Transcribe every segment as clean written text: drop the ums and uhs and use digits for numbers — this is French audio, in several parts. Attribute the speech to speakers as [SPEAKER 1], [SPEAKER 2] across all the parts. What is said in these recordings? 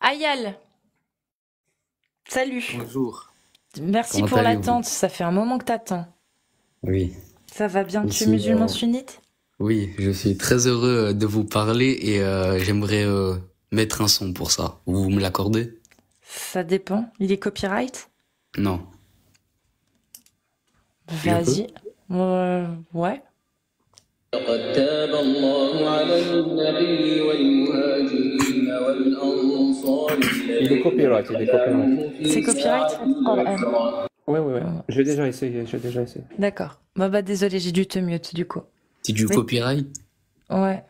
[SPEAKER 1] Ayal, salut.
[SPEAKER 2] Bonjour,
[SPEAKER 1] Merci
[SPEAKER 2] comment
[SPEAKER 1] pour
[SPEAKER 2] allez-vous?
[SPEAKER 1] l'attente, ça fait un moment que t'attends.
[SPEAKER 2] Oui,
[SPEAKER 1] Ça va bien, tu es
[SPEAKER 2] aussi,
[SPEAKER 1] musulman sunnite?
[SPEAKER 2] oui, je suis très heureux de vous parler et j'aimerais mettre un son pour ça. Vous me l'accordez?
[SPEAKER 1] Ça dépend, il est copyright?
[SPEAKER 2] Non, je peux?
[SPEAKER 1] Vas-y. Ouais.
[SPEAKER 3] لقد تاب الله على النبي والمهاجرين والأنصار
[SPEAKER 4] Il est
[SPEAKER 3] الذين
[SPEAKER 4] copyright, il est copyright.
[SPEAKER 3] اتبعوه
[SPEAKER 1] C'est
[SPEAKER 3] في
[SPEAKER 1] copyright?
[SPEAKER 3] ساعة العسرة.
[SPEAKER 4] Ouais.
[SPEAKER 1] Euh,
[SPEAKER 4] J'ai déjà essayé, j'ai déjà essayé.
[SPEAKER 1] D'accord. Bah désolé, j'ai dû te mute du coup.
[SPEAKER 2] C'est du
[SPEAKER 1] Mais
[SPEAKER 2] copyright?
[SPEAKER 1] ouais,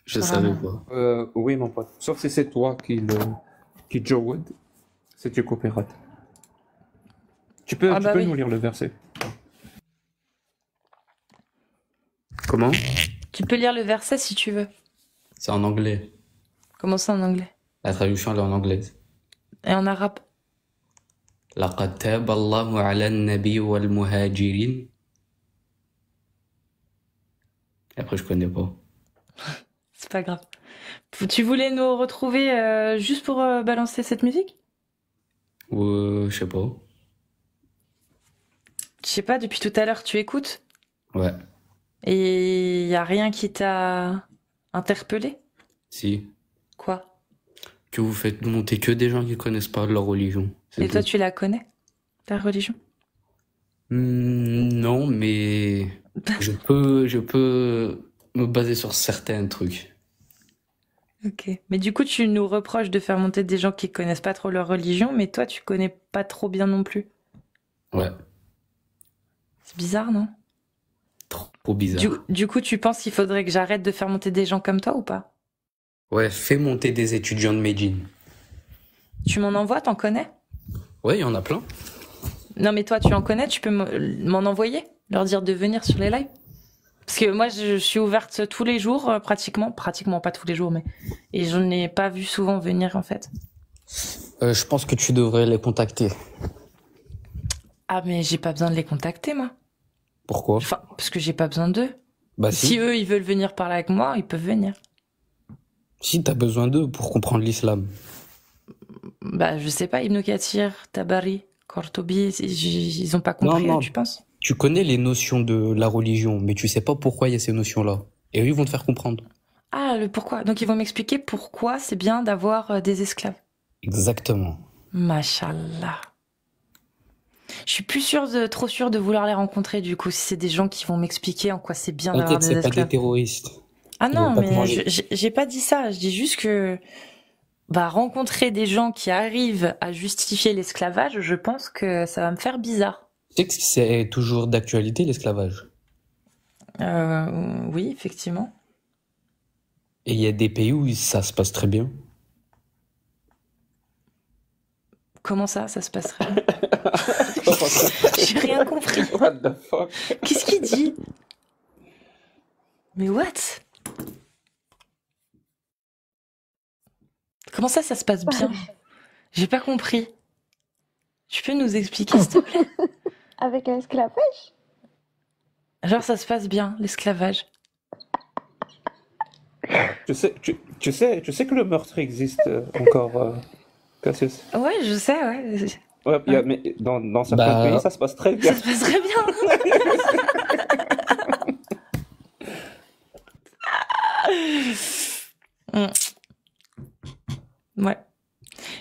[SPEAKER 2] Je savais
[SPEAKER 1] apparemment.
[SPEAKER 2] pas.
[SPEAKER 4] Oui, mon pote. Sauf si c'est toi qui Joe Wood, c'est du copyright.
[SPEAKER 1] Ah
[SPEAKER 4] Tu
[SPEAKER 1] bah
[SPEAKER 4] peux
[SPEAKER 1] oui.
[SPEAKER 4] nous lire le verset.
[SPEAKER 2] Comment?
[SPEAKER 1] Tu peux lire le verset si tu veux.
[SPEAKER 2] C'est en anglais.
[SPEAKER 1] Comment ça en anglais?
[SPEAKER 2] La traduction elle est en anglaise.
[SPEAKER 1] Et en arabe?
[SPEAKER 2] لقد تاب الله على النبي والمهاجرين. Après je connais pas.
[SPEAKER 1] C'est pas grave. Tu voulais nous retrouver juste pour balancer cette musique?
[SPEAKER 2] Je sais pas.
[SPEAKER 1] Je sais pas, depuis tout à l'heure tu écoutes
[SPEAKER 2] Ouais,
[SPEAKER 1] et y a rien qui t'a interpellé?
[SPEAKER 2] si.
[SPEAKER 1] Quoi?
[SPEAKER 2] Que vous faites monter que des gens qui connaissent pas leur religion, c'est
[SPEAKER 1] Et toi
[SPEAKER 2] tout.
[SPEAKER 1] tu la connais, ta religion?
[SPEAKER 2] Non, mais je peux me baser sur certains trucs.
[SPEAKER 1] Ok. Mais du coup tu nous reproches de faire monter des gens qui connaissent pas trop leur religion, mais toi tu connais pas trop bien non plus.
[SPEAKER 2] Ouais,
[SPEAKER 1] C'est bizarre, non?
[SPEAKER 2] trop
[SPEAKER 1] Du,
[SPEAKER 2] bizarre.
[SPEAKER 1] du coup tu penses qu'il faudrait que j'arrête de faire monter des gens comme toi ou pas?
[SPEAKER 2] Ouais, fais monter des étudiants de Medellin.
[SPEAKER 1] Tu m'en envoies, t'en connais?
[SPEAKER 2] Ouais, il y en a plein.
[SPEAKER 1] Non mais toi tu en connais, tu peux m'en envoyer? Leur dire de venir sur les lives? Parce que moi, je suis ouverte tous les jours, pratiquement. Pratiquement pas tous les jours, mais. Et je n'ai pas vu souvent venir, en fait.
[SPEAKER 2] Je pense que tu devrais les contacter.
[SPEAKER 1] Ah, mais j'ai pas besoin de les contacter, moi.
[SPEAKER 2] Pourquoi?
[SPEAKER 1] Enfin, parce que j'ai pas besoin d'eux.
[SPEAKER 2] Bah
[SPEAKER 1] Si
[SPEAKER 2] si.
[SPEAKER 1] eux, ils veulent venir parler avec moi, ils peuvent venir.
[SPEAKER 2] Si, t'as besoin d'eux pour comprendre l'islam.
[SPEAKER 1] Bah, je sais pas, Ibn Kathir, Tabari, Kortobi, ils ont pas
[SPEAKER 2] Non,
[SPEAKER 1] compris,
[SPEAKER 2] non,
[SPEAKER 1] tu penses?
[SPEAKER 2] tu connais les notions de la religion, mais tu sais pas pourquoi il y a ces notions-là. Et eux, ils vont te faire comprendre.
[SPEAKER 1] Ah, le pourquoi. Donc, ils vont m'expliquer pourquoi c'est bien d'avoir des esclaves.
[SPEAKER 2] Exactement.
[SPEAKER 1] Mashallah. Je suis plus trop sûre de vouloir les rencontrer, du coup, si c'est des gens qui vont m'expliquer en quoi c'est bien d'avoir
[SPEAKER 2] T'inquiète,
[SPEAKER 1] des
[SPEAKER 2] c'est pas des
[SPEAKER 1] esclaves.
[SPEAKER 2] terroristes.
[SPEAKER 1] Ah
[SPEAKER 2] Ils vont
[SPEAKER 1] non,
[SPEAKER 2] pas te
[SPEAKER 1] mais
[SPEAKER 2] manger.
[SPEAKER 1] j'ai pas dit ça. Je dis juste que bah, rencontrer des gens qui arrivent à justifier l'esclavage, je pense que ça va me faire bizarre.
[SPEAKER 2] Tu sais que c'est toujours d'actualité, l'esclavage.
[SPEAKER 1] Oui, effectivement.
[SPEAKER 2] Et il y a des pays où ça se passe très bien.
[SPEAKER 1] Comment ça se passerait? J'ai rien compris.
[SPEAKER 4] What the fuck?
[SPEAKER 1] Qu'est-ce qu'il dit? Mais what? Comment ça se passe bien? J'ai pas compris. Tu peux nous expliquer, s'il te plaît?
[SPEAKER 5] Avec l'esclavage?
[SPEAKER 1] Genre, ça se passe bien, l'esclavage.
[SPEAKER 4] Tu sais que le meurtre existe encore, Cassius.
[SPEAKER 1] Ouais, je sais, ouais.
[SPEAKER 4] Ouais, mais dans certains pays,
[SPEAKER 2] Bah,
[SPEAKER 4] ça se passe très bien.
[SPEAKER 1] Ça se passe très bien. Mm. Ouais.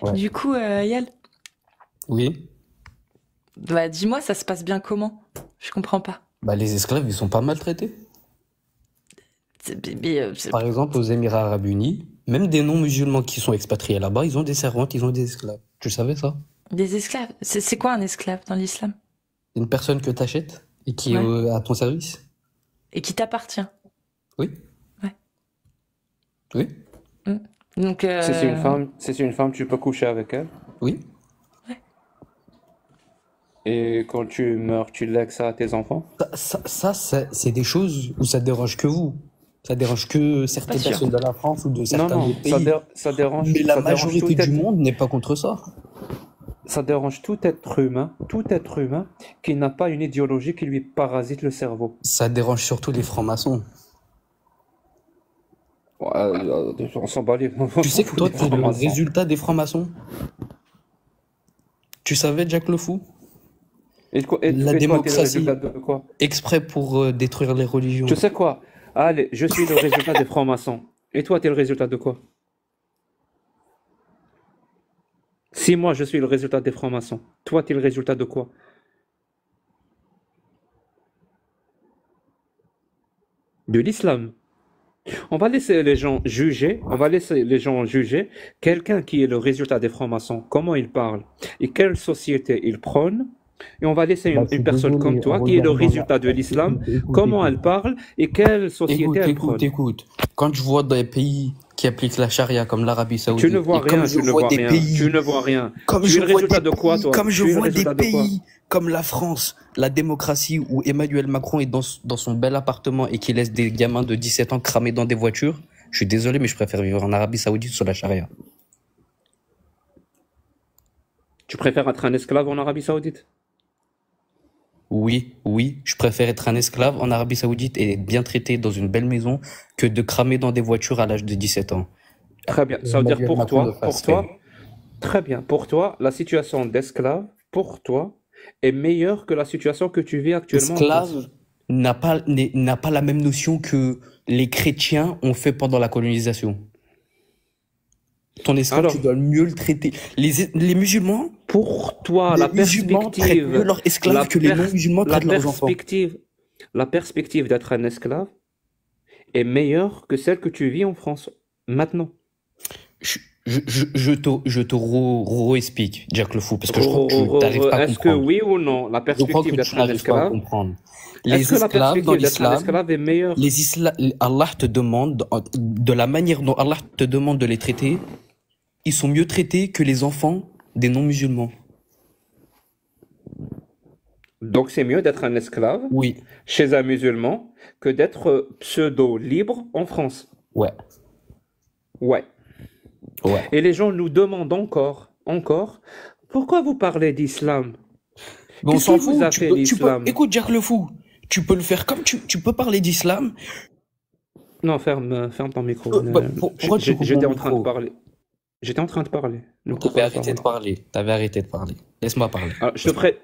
[SPEAKER 2] ouais.
[SPEAKER 1] Du coup, Yael,
[SPEAKER 2] Oui.
[SPEAKER 1] bah dis-moi, ça se passe bien comment? Je comprends pas.
[SPEAKER 2] Bah, les esclaves, ils sont pas maltraités. Par exemple, aux Émirats Arabes Unis, même des non-musulmans qui sont expatriés là-bas, ils ont des servantes, ils ont des esclaves. Tu savais ça?
[SPEAKER 1] Des esclaves. C'est quoi un esclave dans l'islam?
[SPEAKER 2] Une personne que t'achètes et qui est
[SPEAKER 1] Ouais.
[SPEAKER 2] à ton service?
[SPEAKER 1] Et qui t'appartient.
[SPEAKER 2] Oui.
[SPEAKER 1] Ouais.
[SPEAKER 2] Oui.
[SPEAKER 1] Mm. Donc,
[SPEAKER 4] Si c'est une femme, tu peux coucher avec elle.
[SPEAKER 2] Oui.
[SPEAKER 4] Et quand tu meurs, tu lègues ça à tes enfants.
[SPEAKER 2] C'est des choses où ça dérange que vous. Ça dérange que
[SPEAKER 1] pas
[SPEAKER 2] certaines
[SPEAKER 1] sûr.
[SPEAKER 2] personnes de la France ou de
[SPEAKER 4] Non,
[SPEAKER 2] certains
[SPEAKER 4] non,
[SPEAKER 2] autres pays.
[SPEAKER 4] ça dérange,
[SPEAKER 2] Mais la
[SPEAKER 4] ça dérange
[SPEAKER 2] majorité
[SPEAKER 4] tout
[SPEAKER 2] du
[SPEAKER 4] être,
[SPEAKER 2] monde n'est pas contre ça.
[SPEAKER 4] ça dérange tout être humain qui n'a pas une idéologie qui lui parasite le cerveau.
[SPEAKER 2] Ça dérange surtout les francs-maçons.
[SPEAKER 4] On s'en bat les... on
[SPEAKER 2] Tu sais que
[SPEAKER 4] fout
[SPEAKER 2] toi,
[SPEAKER 4] des
[SPEAKER 2] t'es le
[SPEAKER 4] francs-maçons.
[SPEAKER 2] résultat des francs-maçons? Tu savais, Jack le Fou?
[SPEAKER 4] Et toi,
[SPEAKER 2] La
[SPEAKER 4] t'es le résultat
[SPEAKER 2] démocratie
[SPEAKER 4] de quoi?
[SPEAKER 2] exprès pour détruire les
[SPEAKER 4] Tu
[SPEAKER 2] religions.
[SPEAKER 4] sais quoi? Allez, je suis le résultat des francs-maçons. Et toi, t'es le résultat de quoi? Si moi, je suis le résultat des francs-maçons, toi, t'es le résultat de quoi? De l'islam. On va laisser les gens juger, on va laisser les gens juger quelqu'un qui est le résultat des francs-maçons, comment il parle et quelle société il prône. Et on va laisser
[SPEAKER 2] Bah, je
[SPEAKER 4] une
[SPEAKER 2] suis
[SPEAKER 4] personne comme
[SPEAKER 2] désolé,
[SPEAKER 4] toi, qui est le
[SPEAKER 2] regarde dans la...
[SPEAKER 4] résultat de l'islam,
[SPEAKER 2] Écoute,
[SPEAKER 4] comment
[SPEAKER 2] écoute.
[SPEAKER 4] elle parle et quelle société
[SPEAKER 2] Écoute,
[SPEAKER 4] elle
[SPEAKER 2] écoute,
[SPEAKER 4] prône.
[SPEAKER 2] écoute. Quand je vois des pays qui appliquent la charia comme l'Arabie
[SPEAKER 4] Tu ne
[SPEAKER 2] Saoudite,
[SPEAKER 4] vois
[SPEAKER 2] et comme
[SPEAKER 4] rien,
[SPEAKER 2] je
[SPEAKER 4] tu ne
[SPEAKER 2] vois
[SPEAKER 4] vois
[SPEAKER 2] des
[SPEAKER 4] rien,
[SPEAKER 2] pays,
[SPEAKER 4] tu ne vois rien.
[SPEAKER 2] comme
[SPEAKER 4] Tu
[SPEAKER 2] je
[SPEAKER 4] es le
[SPEAKER 2] vois
[SPEAKER 4] résultat
[SPEAKER 2] des
[SPEAKER 4] de quoi,
[SPEAKER 2] pays,
[SPEAKER 4] toi?
[SPEAKER 2] comme je
[SPEAKER 4] Tu es le
[SPEAKER 2] vois des
[SPEAKER 4] résultat de quoi?
[SPEAKER 2] pays comme la France, la démocratie, où Emmanuel Macron est dans son bel appartement et qui laisse des gamins de 17 ans cramer dans des voitures, je suis désolé, mais je préfère vivre en Arabie Saoudite sur la charia.
[SPEAKER 4] Tu préfères être un esclave en Arabie Saoudite?
[SPEAKER 2] Oui, oui, je préfère être un esclave en Arabie Saoudite et être bien traité dans une belle maison que de cramer dans des voitures à l'âge de 17 ans.
[SPEAKER 4] Très bien. Ça veut dire
[SPEAKER 2] Emmanuel Macron le fasse faire.
[SPEAKER 4] très bien. Pour toi, la situation d'esclave, pour toi, est meilleure que la situation que tu vis actuellement en France.
[SPEAKER 2] Esclave n'a pas la même notion que les chrétiens ont fait pendant la colonisation. Ton esclave,
[SPEAKER 4] Alors,
[SPEAKER 2] tu dois mieux le traiter. Les musulmans,
[SPEAKER 4] pour toi,
[SPEAKER 2] les musulmans traitent mieux leurs esclaves que les non-musulmans traitent leurs enfants.
[SPEAKER 4] la perspective d'être un esclave est meilleure que celle que tu vis en France maintenant.
[SPEAKER 2] Je te re-explique, Jack le Fou, parce que je crois que tu n'arrives pas à
[SPEAKER 4] Est-ce que
[SPEAKER 2] comprendre.
[SPEAKER 4] oui ou non, la
[SPEAKER 2] Je crois
[SPEAKER 4] perspective
[SPEAKER 2] que
[SPEAKER 4] d'être
[SPEAKER 2] tu
[SPEAKER 4] un
[SPEAKER 2] n'arrives pas à
[SPEAKER 4] esclave,
[SPEAKER 2] comprendre.
[SPEAKER 4] est-ce
[SPEAKER 2] Les
[SPEAKER 4] que la
[SPEAKER 2] esclaves dans
[SPEAKER 4] perspective d'être un
[SPEAKER 2] l'islam,
[SPEAKER 4] esclave est meilleure?
[SPEAKER 2] Allah te demande, de la manière dont Allah te demande de les traiter, ils sont mieux traités que les enfants des non-musulmans.
[SPEAKER 4] Donc c'est mieux d'être un esclave
[SPEAKER 2] Oui,
[SPEAKER 4] chez un musulman que d'être pseudo-libre en France.
[SPEAKER 2] ouais,
[SPEAKER 4] Ouais.
[SPEAKER 2] ouais.
[SPEAKER 4] Et les gens nous demandent encore, pourquoi vous parlez d'islam?
[SPEAKER 2] Mais on
[SPEAKER 4] Qu'est-ce
[SPEAKER 2] s'en
[SPEAKER 4] qui vous a
[SPEAKER 2] fout.
[SPEAKER 4] fait l'islam?
[SPEAKER 2] Écoute, Jack le Fou, tu peux le faire comme tu peux parler d'islam.
[SPEAKER 4] Non, ferme ton micro.
[SPEAKER 2] Pourquoi tu coupes
[SPEAKER 4] J'étais
[SPEAKER 2] mon
[SPEAKER 4] en train de
[SPEAKER 2] micro?
[SPEAKER 4] parler. J'étais en train de parler. Ne coupe
[SPEAKER 2] T'avais
[SPEAKER 4] pas la
[SPEAKER 2] arrêté de
[SPEAKER 4] parole.
[SPEAKER 2] parler. T'avais arrêté de parler. Laisse-moi parler.
[SPEAKER 4] Alors,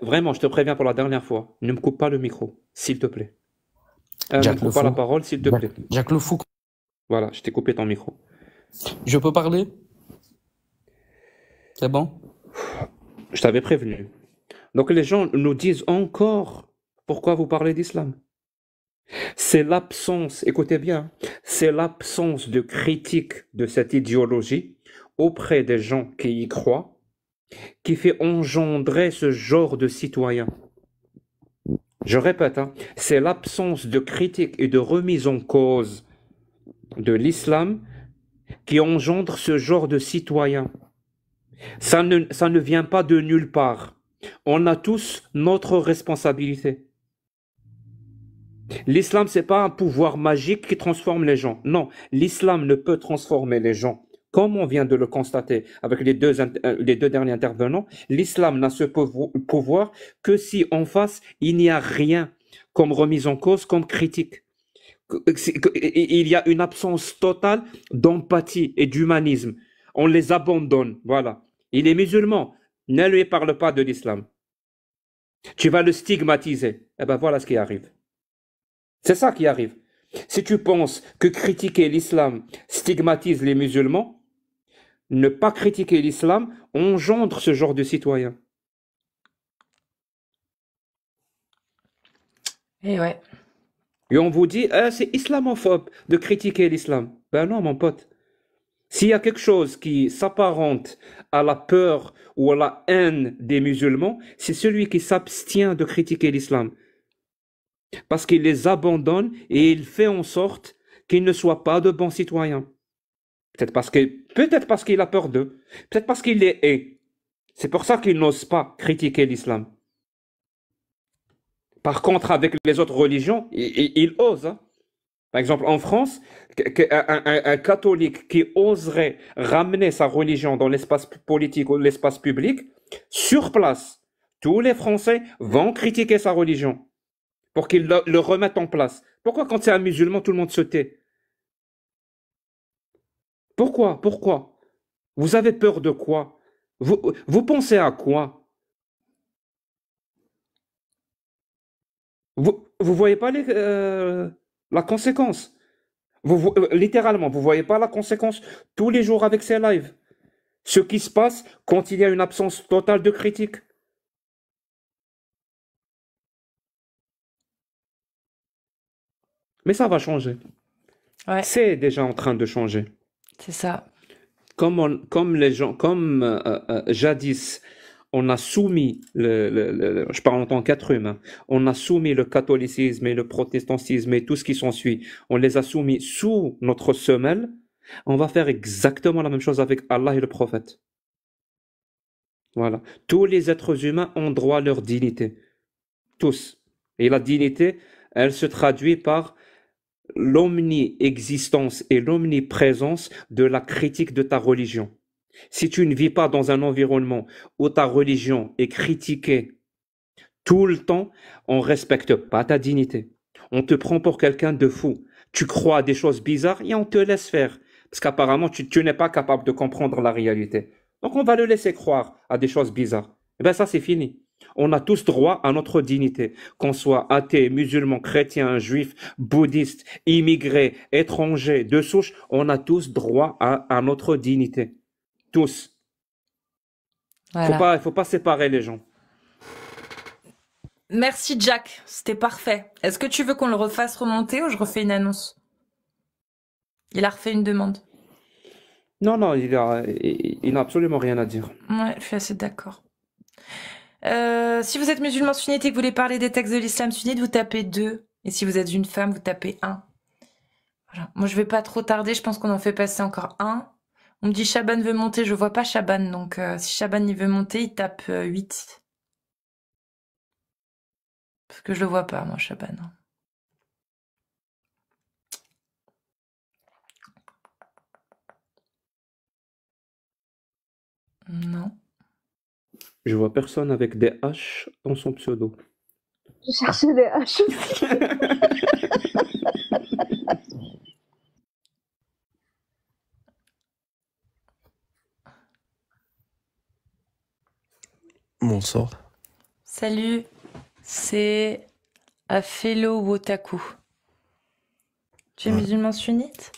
[SPEAKER 4] vraiment, je te préviens pour la dernière fois. Ne me coupe pas le micro, s'il te plaît. Ne
[SPEAKER 2] Jack
[SPEAKER 4] me
[SPEAKER 2] le
[SPEAKER 4] coupe pas la
[SPEAKER 2] Fou.
[SPEAKER 4] parole, s'il te plaît.
[SPEAKER 2] Jack le Fou,
[SPEAKER 4] Voilà, je t'ai coupé ton micro.
[SPEAKER 2] je peux parler? C'est bon?
[SPEAKER 4] Je t'avais prévenu. Donc les gens nous disent encore pourquoi vous parlez d'islam. C'est l'absence, écoutez bien, c'est l'absence de critique de cette idéologie auprès des gens qui y croient qui fait engendrer ce genre de citoyens. Je répète, hein, c'est l'absence de critique et de remise en cause de l'islam qui engendre ce genre de citoyens. Ça ne vient pas de nulle part. On a tous notre responsabilité. L'islam, c'est pas un pouvoir magique qui transforme les gens. Non, l'islam ne peut transformer les gens. Comme on vient de le constater avec les deux derniers intervenants, l'islam n'a ce pouvoir que si en face, il n'y a rien comme remise en cause, comme critique. Il y a une absence totale d'empathie et d'humanisme. On les abandonne, voilà. Il est musulman, ne lui parle pas de l'islam. Tu vas le stigmatiser. Eh ben voilà ce qui arrive. C'est ça qui arrive. Si tu penses que critiquer l'islam stigmatise les musulmans, ne pas critiquer l'islam engendre ce genre de citoyens.
[SPEAKER 1] Et ouais.
[SPEAKER 4] Et on vous dit, c'est islamophobe de critiquer l'islam. Ben non, mon pote. S'il y a quelque chose qui s'apparente à la peur ou à la haine des musulmans, c'est celui qui s'abstient de critiquer l'islam. Parce qu'il les abandonne et il fait en sorte qu'ils ne soient pas de bons citoyens. Peut-être parce qu'il a peur d'eux. Peut-être parce qu'il les hait. C'est pour ça qu'il n'ose pas critiquer l'islam. Par contre, avec les autres religions, il ose. Hein. Par exemple, en France, un catholique qui oserait ramener sa religion dans l'espace politique ou l'espace public, sur place, tous les Français vont critiquer sa religion pour qu'il le remette en place. Pourquoi quand c'est un musulman, tout le monde se tait? Pourquoi? Pourquoi? Vous avez peur de quoi? Vous pensez à quoi? Vous voyez pas la conséquence. Littéralement, vous voyez pas la conséquence tous les jours avec ces lives. Ce qui se passe quand il y a une absence totale de critique. Mais ça va changer.
[SPEAKER 1] Ouais,
[SPEAKER 4] C'est déjà en train de changer.
[SPEAKER 1] c'est ça.
[SPEAKER 4] Comme les gens, comme jadis, on a soumis je parle en tant qu'être humain, on a soumis le catholicisme et le protestantisme et tout ce qui s'ensuit, on les a soumis sous notre semelle, on va faire exactement la même chose avec Allah et le prophète. Voilà. Tous les êtres humains ont droit à leur dignité. Tous. Et la dignité, elle se traduit par l'omni-existence et l'omniprésence de la critique de ta religion. Si tu ne vis pas dans un environnement où ta religion est critiquée tout le temps, on ne respecte pas ta dignité. On te prend pour quelqu'un de fou. Tu crois à des choses bizarres et on te laisse faire. Parce qu'apparemment, tu n'es pas capable de comprendre la réalité. Donc, on va le laisser croire à des choses bizarres. Et bien, ça, c'est fini. On a tous droit à notre dignité. Qu'on soit athée, musulman, chrétien, juif, bouddhiste, immigré, étranger, de souche, on a tous droit à notre dignité. Tous.
[SPEAKER 1] Voilà.
[SPEAKER 4] Faut pas séparer les gens.
[SPEAKER 1] Merci Jack, c'était parfait. Est-ce que tu veux qu'on le refasse remonter ou je refais une annonce? Il a refait une demande.
[SPEAKER 4] Non, il n'a absolument rien à dire.
[SPEAKER 1] Ouais, je suis assez d'accord. Si vous êtes musulman sunnite et que vous voulez parler des textes de l'islam sunnite, vous tapez 2. Et si vous êtes une femme, vous tapez 1. Voilà. Moi, je vais pas trop tarder. Je pense qu'on en fait passer encore un. On me dit Chaban veut monter. Je vois pas Chaban. Donc, si Chaban il veut monter, il tape 8. Parce que je le vois pas, moi, Chaban. Non.
[SPEAKER 4] Je vois personne avec des H dans son pseudo.
[SPEAKER 5] Je cherchais des H aussi.
[SPEAKER 6] Bonsoir.
[SPEAKER 1] Salut. C'est Afelo Wotaku. Tu es
[SPEAKER 6] Ouais.
[SPEAKER 1] musulman sunnite?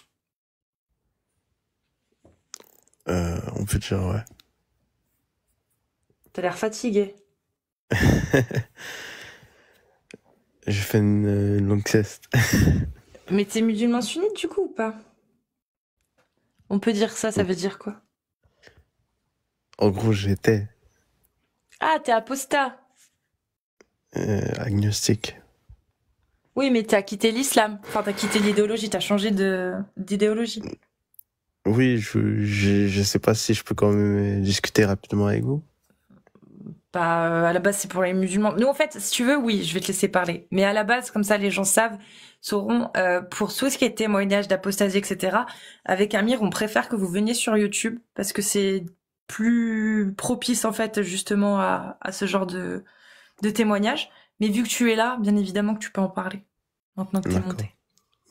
[SPEAKER 6] On peut dire ouais.
[SPEAKER 1] T'as l'air fatigué.
[SPEAKER 6] J'ai fait une longue sieste.
[SPEAKER 1] Mais t'es musulman sunnite du coup ou pas? On peut dire ça veut dire quoi?
[SPEAKER 6] En gros, j'étais
[SPEAKER 1] Ah, t'es apostat.
[SPEAKER 6] agnostique.
[SPEAKER 1] Oui, mais t'as quitté l'islam. Enfin, t'as quitté l'idéologie, t'as changé d'idéologie.
[SPEAKER 6] Oui, je sais pas si je peux quand même discuter rapidement avec vous.
[SPEAKER 1] Bah, à la base, c'est pour les musulmans. Nous, en fait, si tu veux, oui, je vais te laisser parler. Mais à la base, comme ça, les gens sauront, pour tout ce qui est témoignage d'apostasie, etc., avec Amir, on préfère que vous veniez sur YouTube, parce que c'est plus propice, en fait, justement, à ce genre de témoignage. Mais vu que tu es là, bien évidemment que tu peux en parler, maintenant que t'es
[SPEAKER 6] D'accord.
[SPEAKER 1] monté.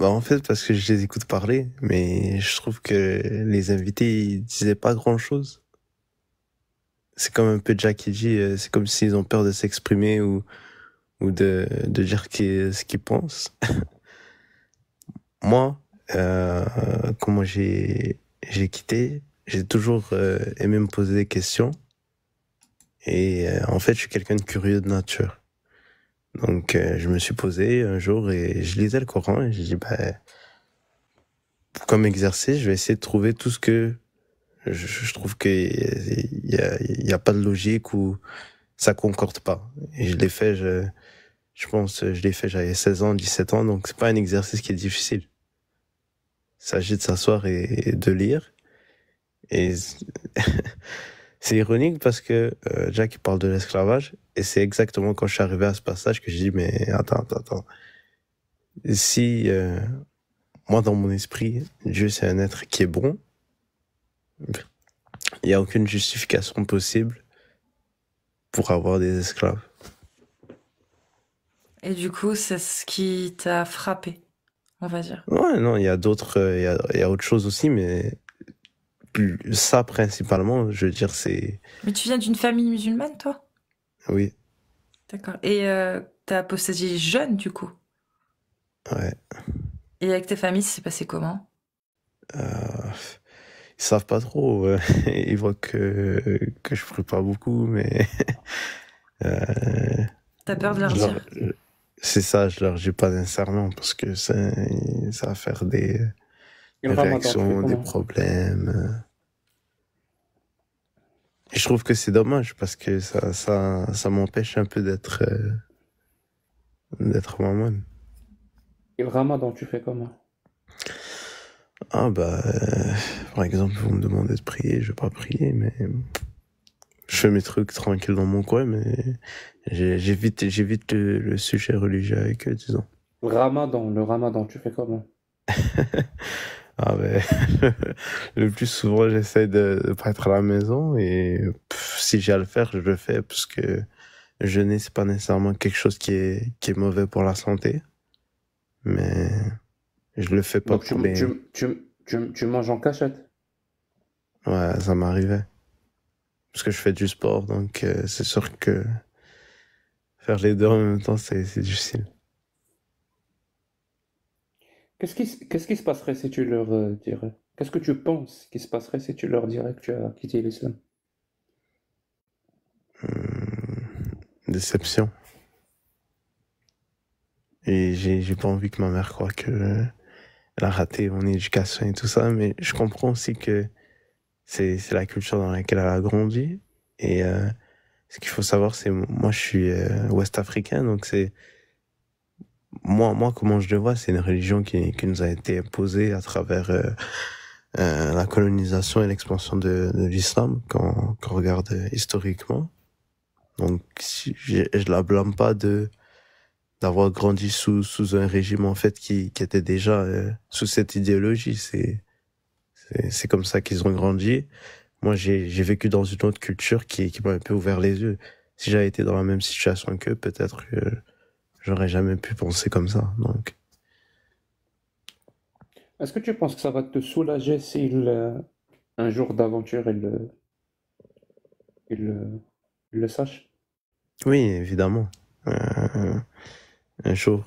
[SPEAKER 6] Bah en fait, parce que je les écoute parler, mais je trouve que les invités, ils disaient pas grand-chose. C'est comme un peu Jack qui dit, c'est comme s'ils ont peur de s'exprimer ou de dire ce qu'ils pensent. Moi, comment j'ai quitté, j'ai toujours aimé me poser des questions. Et en fait, je suis quelqu'un de curieux de nature. Donc, je me suis posé un jour et je lisais le Coran et j'ai dit, bah, comme exercice, je vais essayer de trouver tout ce que je trouve qu'il y a pas de logique ou ça concorde pas. Et je l'ai fait, je pense, je l'ai fait, j'avais 16 ans, 17 ans, donc c'est pas un exercice qui est difficile. Il s'agit de s'asseoir et de lire. Et c'est ironique parce que Jack il parle de l'esclavage et c'est exactement quand je suis arrivé à ce passage que j'ai dit mais attends. Si moi dans mon esprit, Dieu c'est un être qui est bon, il n'y a aucune justification possible pour avoir des esclaves.
[SPEAKER 1] Et du coup, c'est ce qui t'a frappé, on va dire.
[SPEAKER 6] Ouais, non, il y a d'autres, il y a autre chose aussi, mais ça principalement, je veux dire, c'est...
[SPEAKER 1] Mais tu viens d'une famille musulmane, toi?
[SPEAKER 6] Oui,
[SPEAKER 1] D'accord. Et t'as apostasie jeune, du coup.
[SPEAKER 6] ouais.
[SPEAKER 1] Et avec tes familles, ça s'est passé comment?
[SPEAKER 6] Euh, Ils savent pas trop. Ils voient que je prie pas beaucoup, mais euh,
[SPEAKER 1] T'as peur de leur
[SPEAKER 6] je leur-
[SPEAKER 1] dire?
[SPEAKER 6] c'est ça, je leur dis pas nécessairement parce que ça va faire
[SPEAKER 4] Et
[SPEAKER 6] des
[SPEAKER 4] le ramadan, tu fais
[SPEAKER 6] réactions, des
[SPEAKER 4] comment?
[SPEAKER 6] problèmes. Et je trouve que c'est dommage parce que ça m'empêche un peu d'être moi-même.
[SPEAKER 4] Et le ramadan, tu fais comment?
[SPEAKER 6] Ah bah, par exemple, vous me demandez de prier, je vais pas prier, mais je fais mes trucs tranquilles dans mon coin, mais j'évite le sujet religieux avec eux, disons.
[SPEAKER 4] Le ramadan, tu fais comment?
[SPEAKER 6] Ah ben, le plus souvent, j'essaie de pas être à la maison et si j'ai à le faire, je le fais parce que jeûner, c'est pas nécessairement quelque chose qui est mauvais pour la santé, mais je le fais pas
[SPEAKER 4] Donc
[SPEAKER 6] pour les...
[SPEAKER 4] tu manges en cachette.
[SPEAKER 6] Ouais, ça m'arrivait. Parce que je fais du sport, donc c'est sûr que faire les deux en même temps, c'est difficile.
[SPEAKER 4] Qu'est-ce qui se passerait si tu leur dirais? Qu'est-ce que tu penses qui se passerait si tu leur dirais que tu as quitté l'islam?
[SPEAKER 6] Déception. Et j'ai pas envie que ma mère croie que elle a raté mon éducation et tout ça, mais je comprends aussi que c'est la culture dans laquelle elle a grandi. Et ce qu'il faut savoir, c'est moi, je suis ouest-africain, donc c'est moi comment je le vois, c'est une religion qui nous a été imposée à travers la colonisation et l'expansion de l'islam quand on regarde historiquement. Donc je la blâme pas d'avoir grandi sous un régime en fait qui était déjà sous cette idéologie. C'est comme ça qu'ils ont grandi. Moi, j'ai vécu dans une autre culture qui m'a un peu ouvert les yeux. Si j'avais été dans la même situation qu'eux, peut-être que j'aurais jamais pu penser comme ça. Donc,
[SPEAKER 4] Est-ce que tu penses que ça va te soulager si un jour d'aventure il le sache?
[SPEAKER 6] oui, évidemment. Euh, un jour,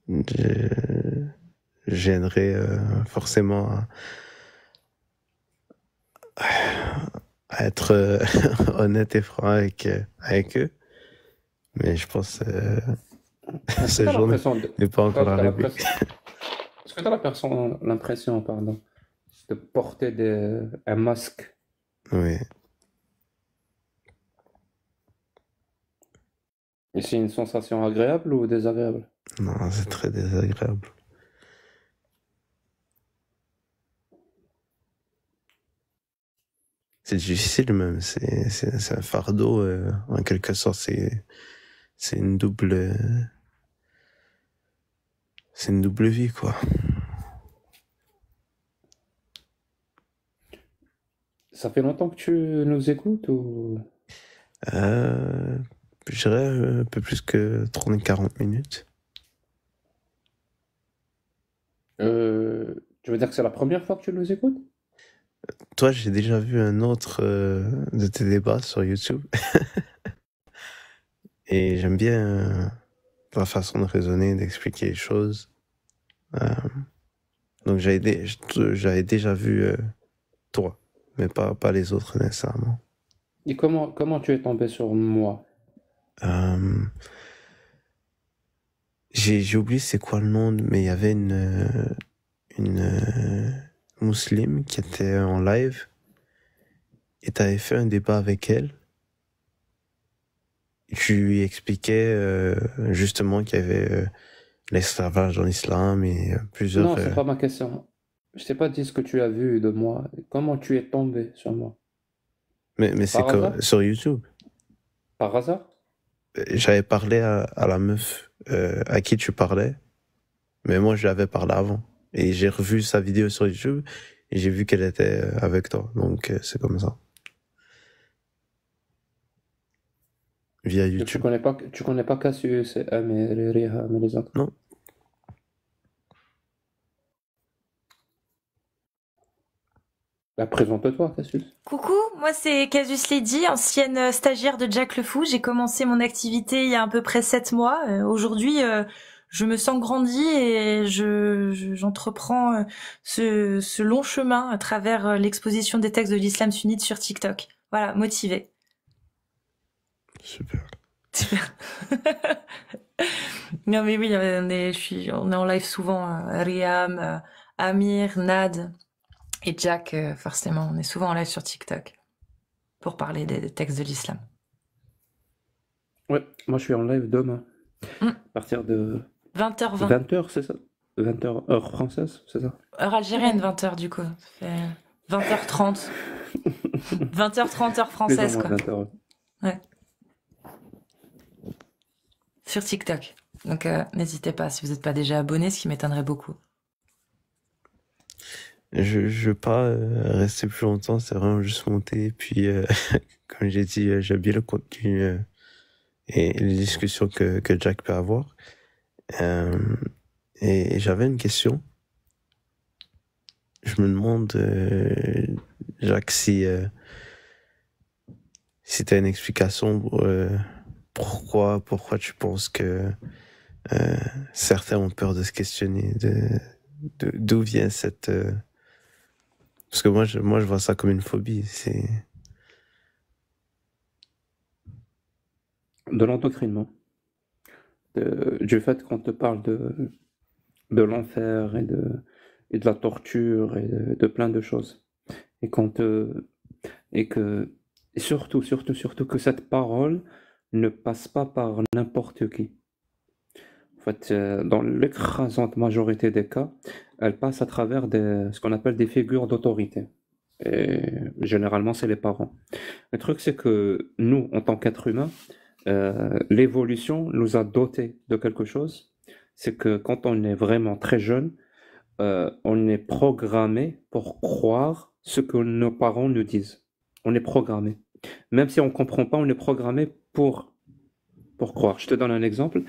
[SPEAKER 6] je- j'aimerais forcément à être honnête et franc avec eux. Mais je pense
[SPEAKER 4] Est-ce que
[SPEAKER 6] ce
[SPEAKER 4] tu as
[SPEAKER 6] jour
[SPEAKER 4] l'impression
[SPEAKER 6] n'est pas encore arrivé.
[SPEAKER 4] Est-ce que tu as l'impression, pardon, de porter un masque?
[SPEAKER 6] Oui.
[SPEAKER 4] Et c'est une sensation agréable ou désagréable?
[SPEAKER 6] Non, c'est très désagréable. C'est difficile même, c'est un fardeau, en quelque sorte, c'est c'est une double vie, quoi.
[SPEAKER 4] Ça fait longtemps que tu nous écoutes ou...
[SPEAKER 6] Euh, je dirais un peu plus que 30-40 minutes.
[SPEAKER 4] Tu veux dire que c'est la première fois que tu nous écoutes?
[SPEAKER 6] Toi, j'ai déjà vu un autre de tes débats sur YouTube et j'aime bien ta façon de raisonner, d'expliquer les choses. Euh, donc j'avais déjà vu toi, mais pas les autres nécessairement.
[SPEAKER 4] Et comment tu es tombé sur moi?
[SPEAKER 6] Euh, j'ai oublié c'est quoi le nom, mais il y avait une musulmane qui était en live et t'avais fait un débat avec elle. Tu lui expliquais justement qu'il y avait l'esclavage dans l'islam et plusieurs...
[SPEAKER 4] Non, c'est pas ma question. Je t'ai pas dit ce que tu as vu de moi. Comment tu es tombé sur moi?
[SPEAKER 6] mais c'est
[SPEAKER 4] Par hasard?
[SPEAKER 6] sur YouTube.
[SPEAKER 4] Par hasard?
[SPEAKER 6] J'avais parlé à la meuf à qui tu parlais, mais moi je lui avais parlé avant. Et j'ai revu sa vidéo sur YouTube et j'ai vu qu'elle était avec toi. Donc c'est comme ça. Via
[SPEAKER 4] Et
[SPEAKER 6] YouTube.
[SPEAKER 4] tu connais pas Cassius et Am et Riham et les autres?
[SPEAKER 6] Non.
[SPEAKER 4] Bah, présente-toi, Cassius.
[SPEAKER 1] Coucou, moi c'est Casus Lady, ancienne stagiaire de Jack le Fou. J'ai commencé mon activité il y a à peu près 7 mois. Aujourd'hui, je me sens grandie et j'entreprends ce long chemin à travers l'exposition des textes de l'islam sunnite sur TikTok. Voilà, motivée.
[SPEAKER 6] Super.
[SPEAKER 1] Non mais oui, on est en live souvent. Riam, Amir, Nad et Jack, forcément, on est souvent en live sur TikTok pour parler des textes de l'islam.
[SPEAKER 4] Ouais, moi je suis en live demain,
[SPEAKER 1] Mm.
[SPEAKER 4] à partir de
[SPEAKER 1] 20h20.
[SPEAKER 4] 20h, c'est ça? 20h, heure française, c'est ça?
[SPEAKER 1] Heure algérienne, 20h du coup. Ça fait 20h30. 20h30 heure française,
[SPEAKER 4] Plus ou moins
[SPEAKER 1] quoi.
[SPEAKER 4] 20h.
[SPEAKER 1] Sur TikTok. Donc n'hésitez pas si vous n'êtes pas déjà abonné, ce qui m'étonnerait beaucoup.
[SPEAKER 6] Je veux pas rester plus longtemps, c'est vraiment juste monter. Puis, comme j'ai dit, j'aime bien le contenu et les discussions que Jack peut avoir. Et j'avais une question. Je me demande, Jack, si tu as une explication pour pourquoi tu penses que certains ont peur de se questionner, d'où vient cette... parce que moi je vois ça comme une phobie. C'est
[SPEAKER 4] De l'endoctrinement. Du fait qu'on te parle de l'enfer et de la torture et de plein de choses. Et surtout que cette parole ne passe pas par n'importe qui. En fait, dans l'écrasante majorité des cas, elle passe à travers ce qu'on appelle des figures d'autorité. Et généralement, c'est les parents. Le truc, c'est que nous, en tant qu'êtres humains, l'évolution nous a dotés de quelque chose. C'est que quand on est vraiment très jeune, on est programmé pour croire ce que nos parents nous disent. On est programmé. Même si on ne comprend pas, on est programmé pour croire. Je te donne un exemple.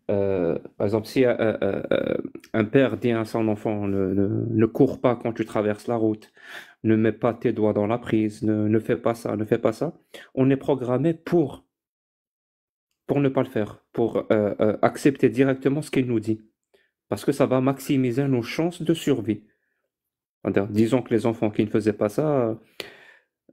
[SPEAKER 4] Par exemple, si un père dit à son enfant ne cours pas quand tu traverses la route, ne mets pas tes doigts dans la prise, ne fais pas ça, ne fais pas ça, on est programmé pour ne pas le faire, pour accepter directement ce qu'il nous dit. Parce que ça va maximiser nos chances de survie. C'est-à-dire, disons que les enfants qui ne faisaient pas ça,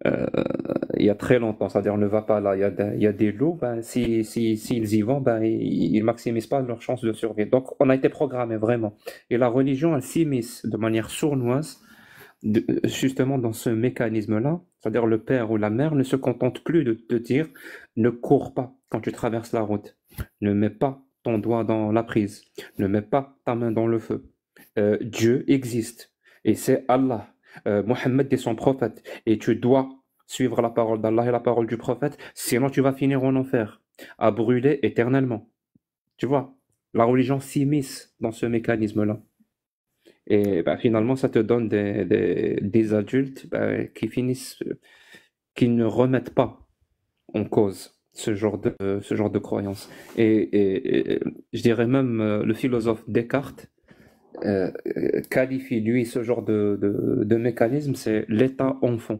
[SPEAKER 4] il y a très longtemps, c'est-à-dire ne va pas là, il y a des loups, ben, s'ils y vont, ben, ils ne maximisent pas leurs chances de survie. Donc on a été programmé vraiment. Et la religion, elle s'immisce de manière sournoise, justement dans ce mécanisme-là, c'est-à-dire le père ou la mère ne se contente plus de te dire ne cours pas quand tu traverses la route, ne mets pas ton doigt dans la prise, ne mets pas ta main dans le feu. Dieu existe et c'est Allah. Mohammed est son prophète et tu dois suivre la parole d'Allah et la parole du prophète, sinon tu vas finir en enfer, à brûler éternellement. Tu vois, la religion s'immisce dans ce mécanisme-là. Et ben, finalement, ça te donne des adultes qui ne remettent pas en cause ce genre de croyance. Et je dirais même le philosophe Descartes qualifie, lui, ce genre de mécanisme, c'est l'état enfant.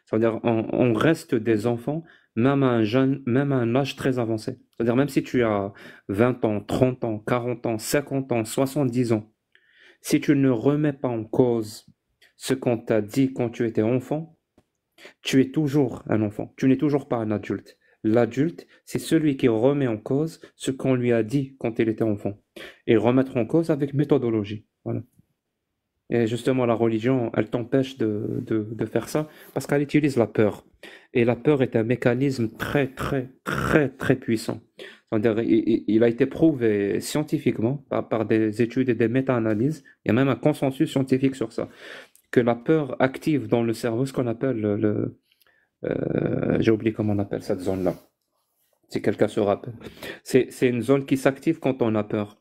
[SPEAKER 4] C'est-à-dire, on reste des enfants, même à un âge très avancé. C'est-à-dire, même si tu as 20 ans, 30 ans, 40 ans, 50 ans, 70 ans, si tu ne remets pas en cause ce qu'on t'a dit quand tu étais enfant, tu es toujours un enfant. Tu n'es toujours pas un adulte. L'adulte, c'est celui qui remet en cause ce qu'on lui a dit quand il était enfant. Et remettre en cause avec méthodologie. Voilà. Et justement, la religion, elle t'empêche de faire ça parce qu'elle utilise la peur. Et la peur est un mécanisme très, très, très, très puissant. C'est-à-dire, il a été prouvé scientifiquement par des études et des méta-analyses. Il y a même un consensus scientifique sur ça. Que la peur active dans le cerveau ce qu'on appelle j'ai oublié comment on appelle cette zone-là. Si quelqu'un se rappelle. C'est une zone qui s'active quand on a peur.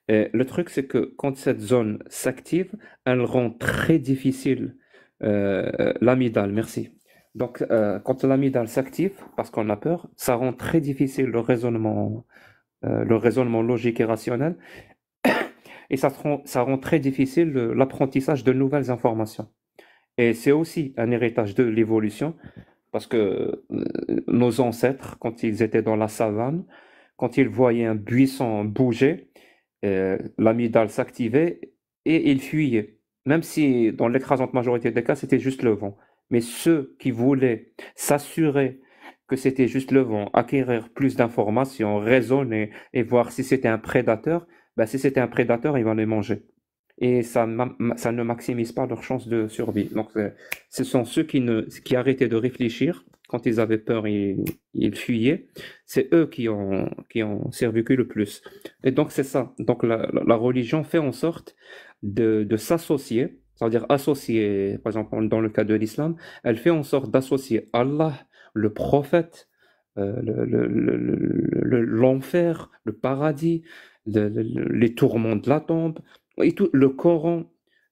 [SPEAKER 4] Et le truc, c'est que quand cette zone s'active, elle rend très difficile l'amygdale. Merci. Donc, quand l'amygdale s'active, parce qu'on a peur, ça rend très difficile le raisonnement logique et rationnel. Et ça rend très difficile l'apprentissage de nouvelles informations. Et c'est aussi un héritage de l'évolution, parce que nos ancêtres, quand ils étaient dans la savane, quand ils voyaient un buisson bouger, l'amygdale s'activait et ils fuyaient. Même si dans l'écrasante majorité des cas, c'était juste le vent. Mais ceux qui voulaient s'assurer que c'était juste le vent, acquérir plus d'informations, raisonner et voir si c'était un prédateur, ben, si c'était un prédateur, ils vont les manger. Et ça ne maximise pas leurs chances de survie. Donc, ce sont ceux qui arrêtaient de réfléchir quand ils avaient peur, ils fuyaient. C'est eux qui ont survécu le plus. Et donc, c'est ça. Donc, la religion fait en sorte de s'associer, c'est-à-dire associer, par exemple, dans le cas de l'islam, elle fait en sorte d'associer Allah, le prophète, l'enfer, le paradis, les tourments de la tombe, et tout, le Coran,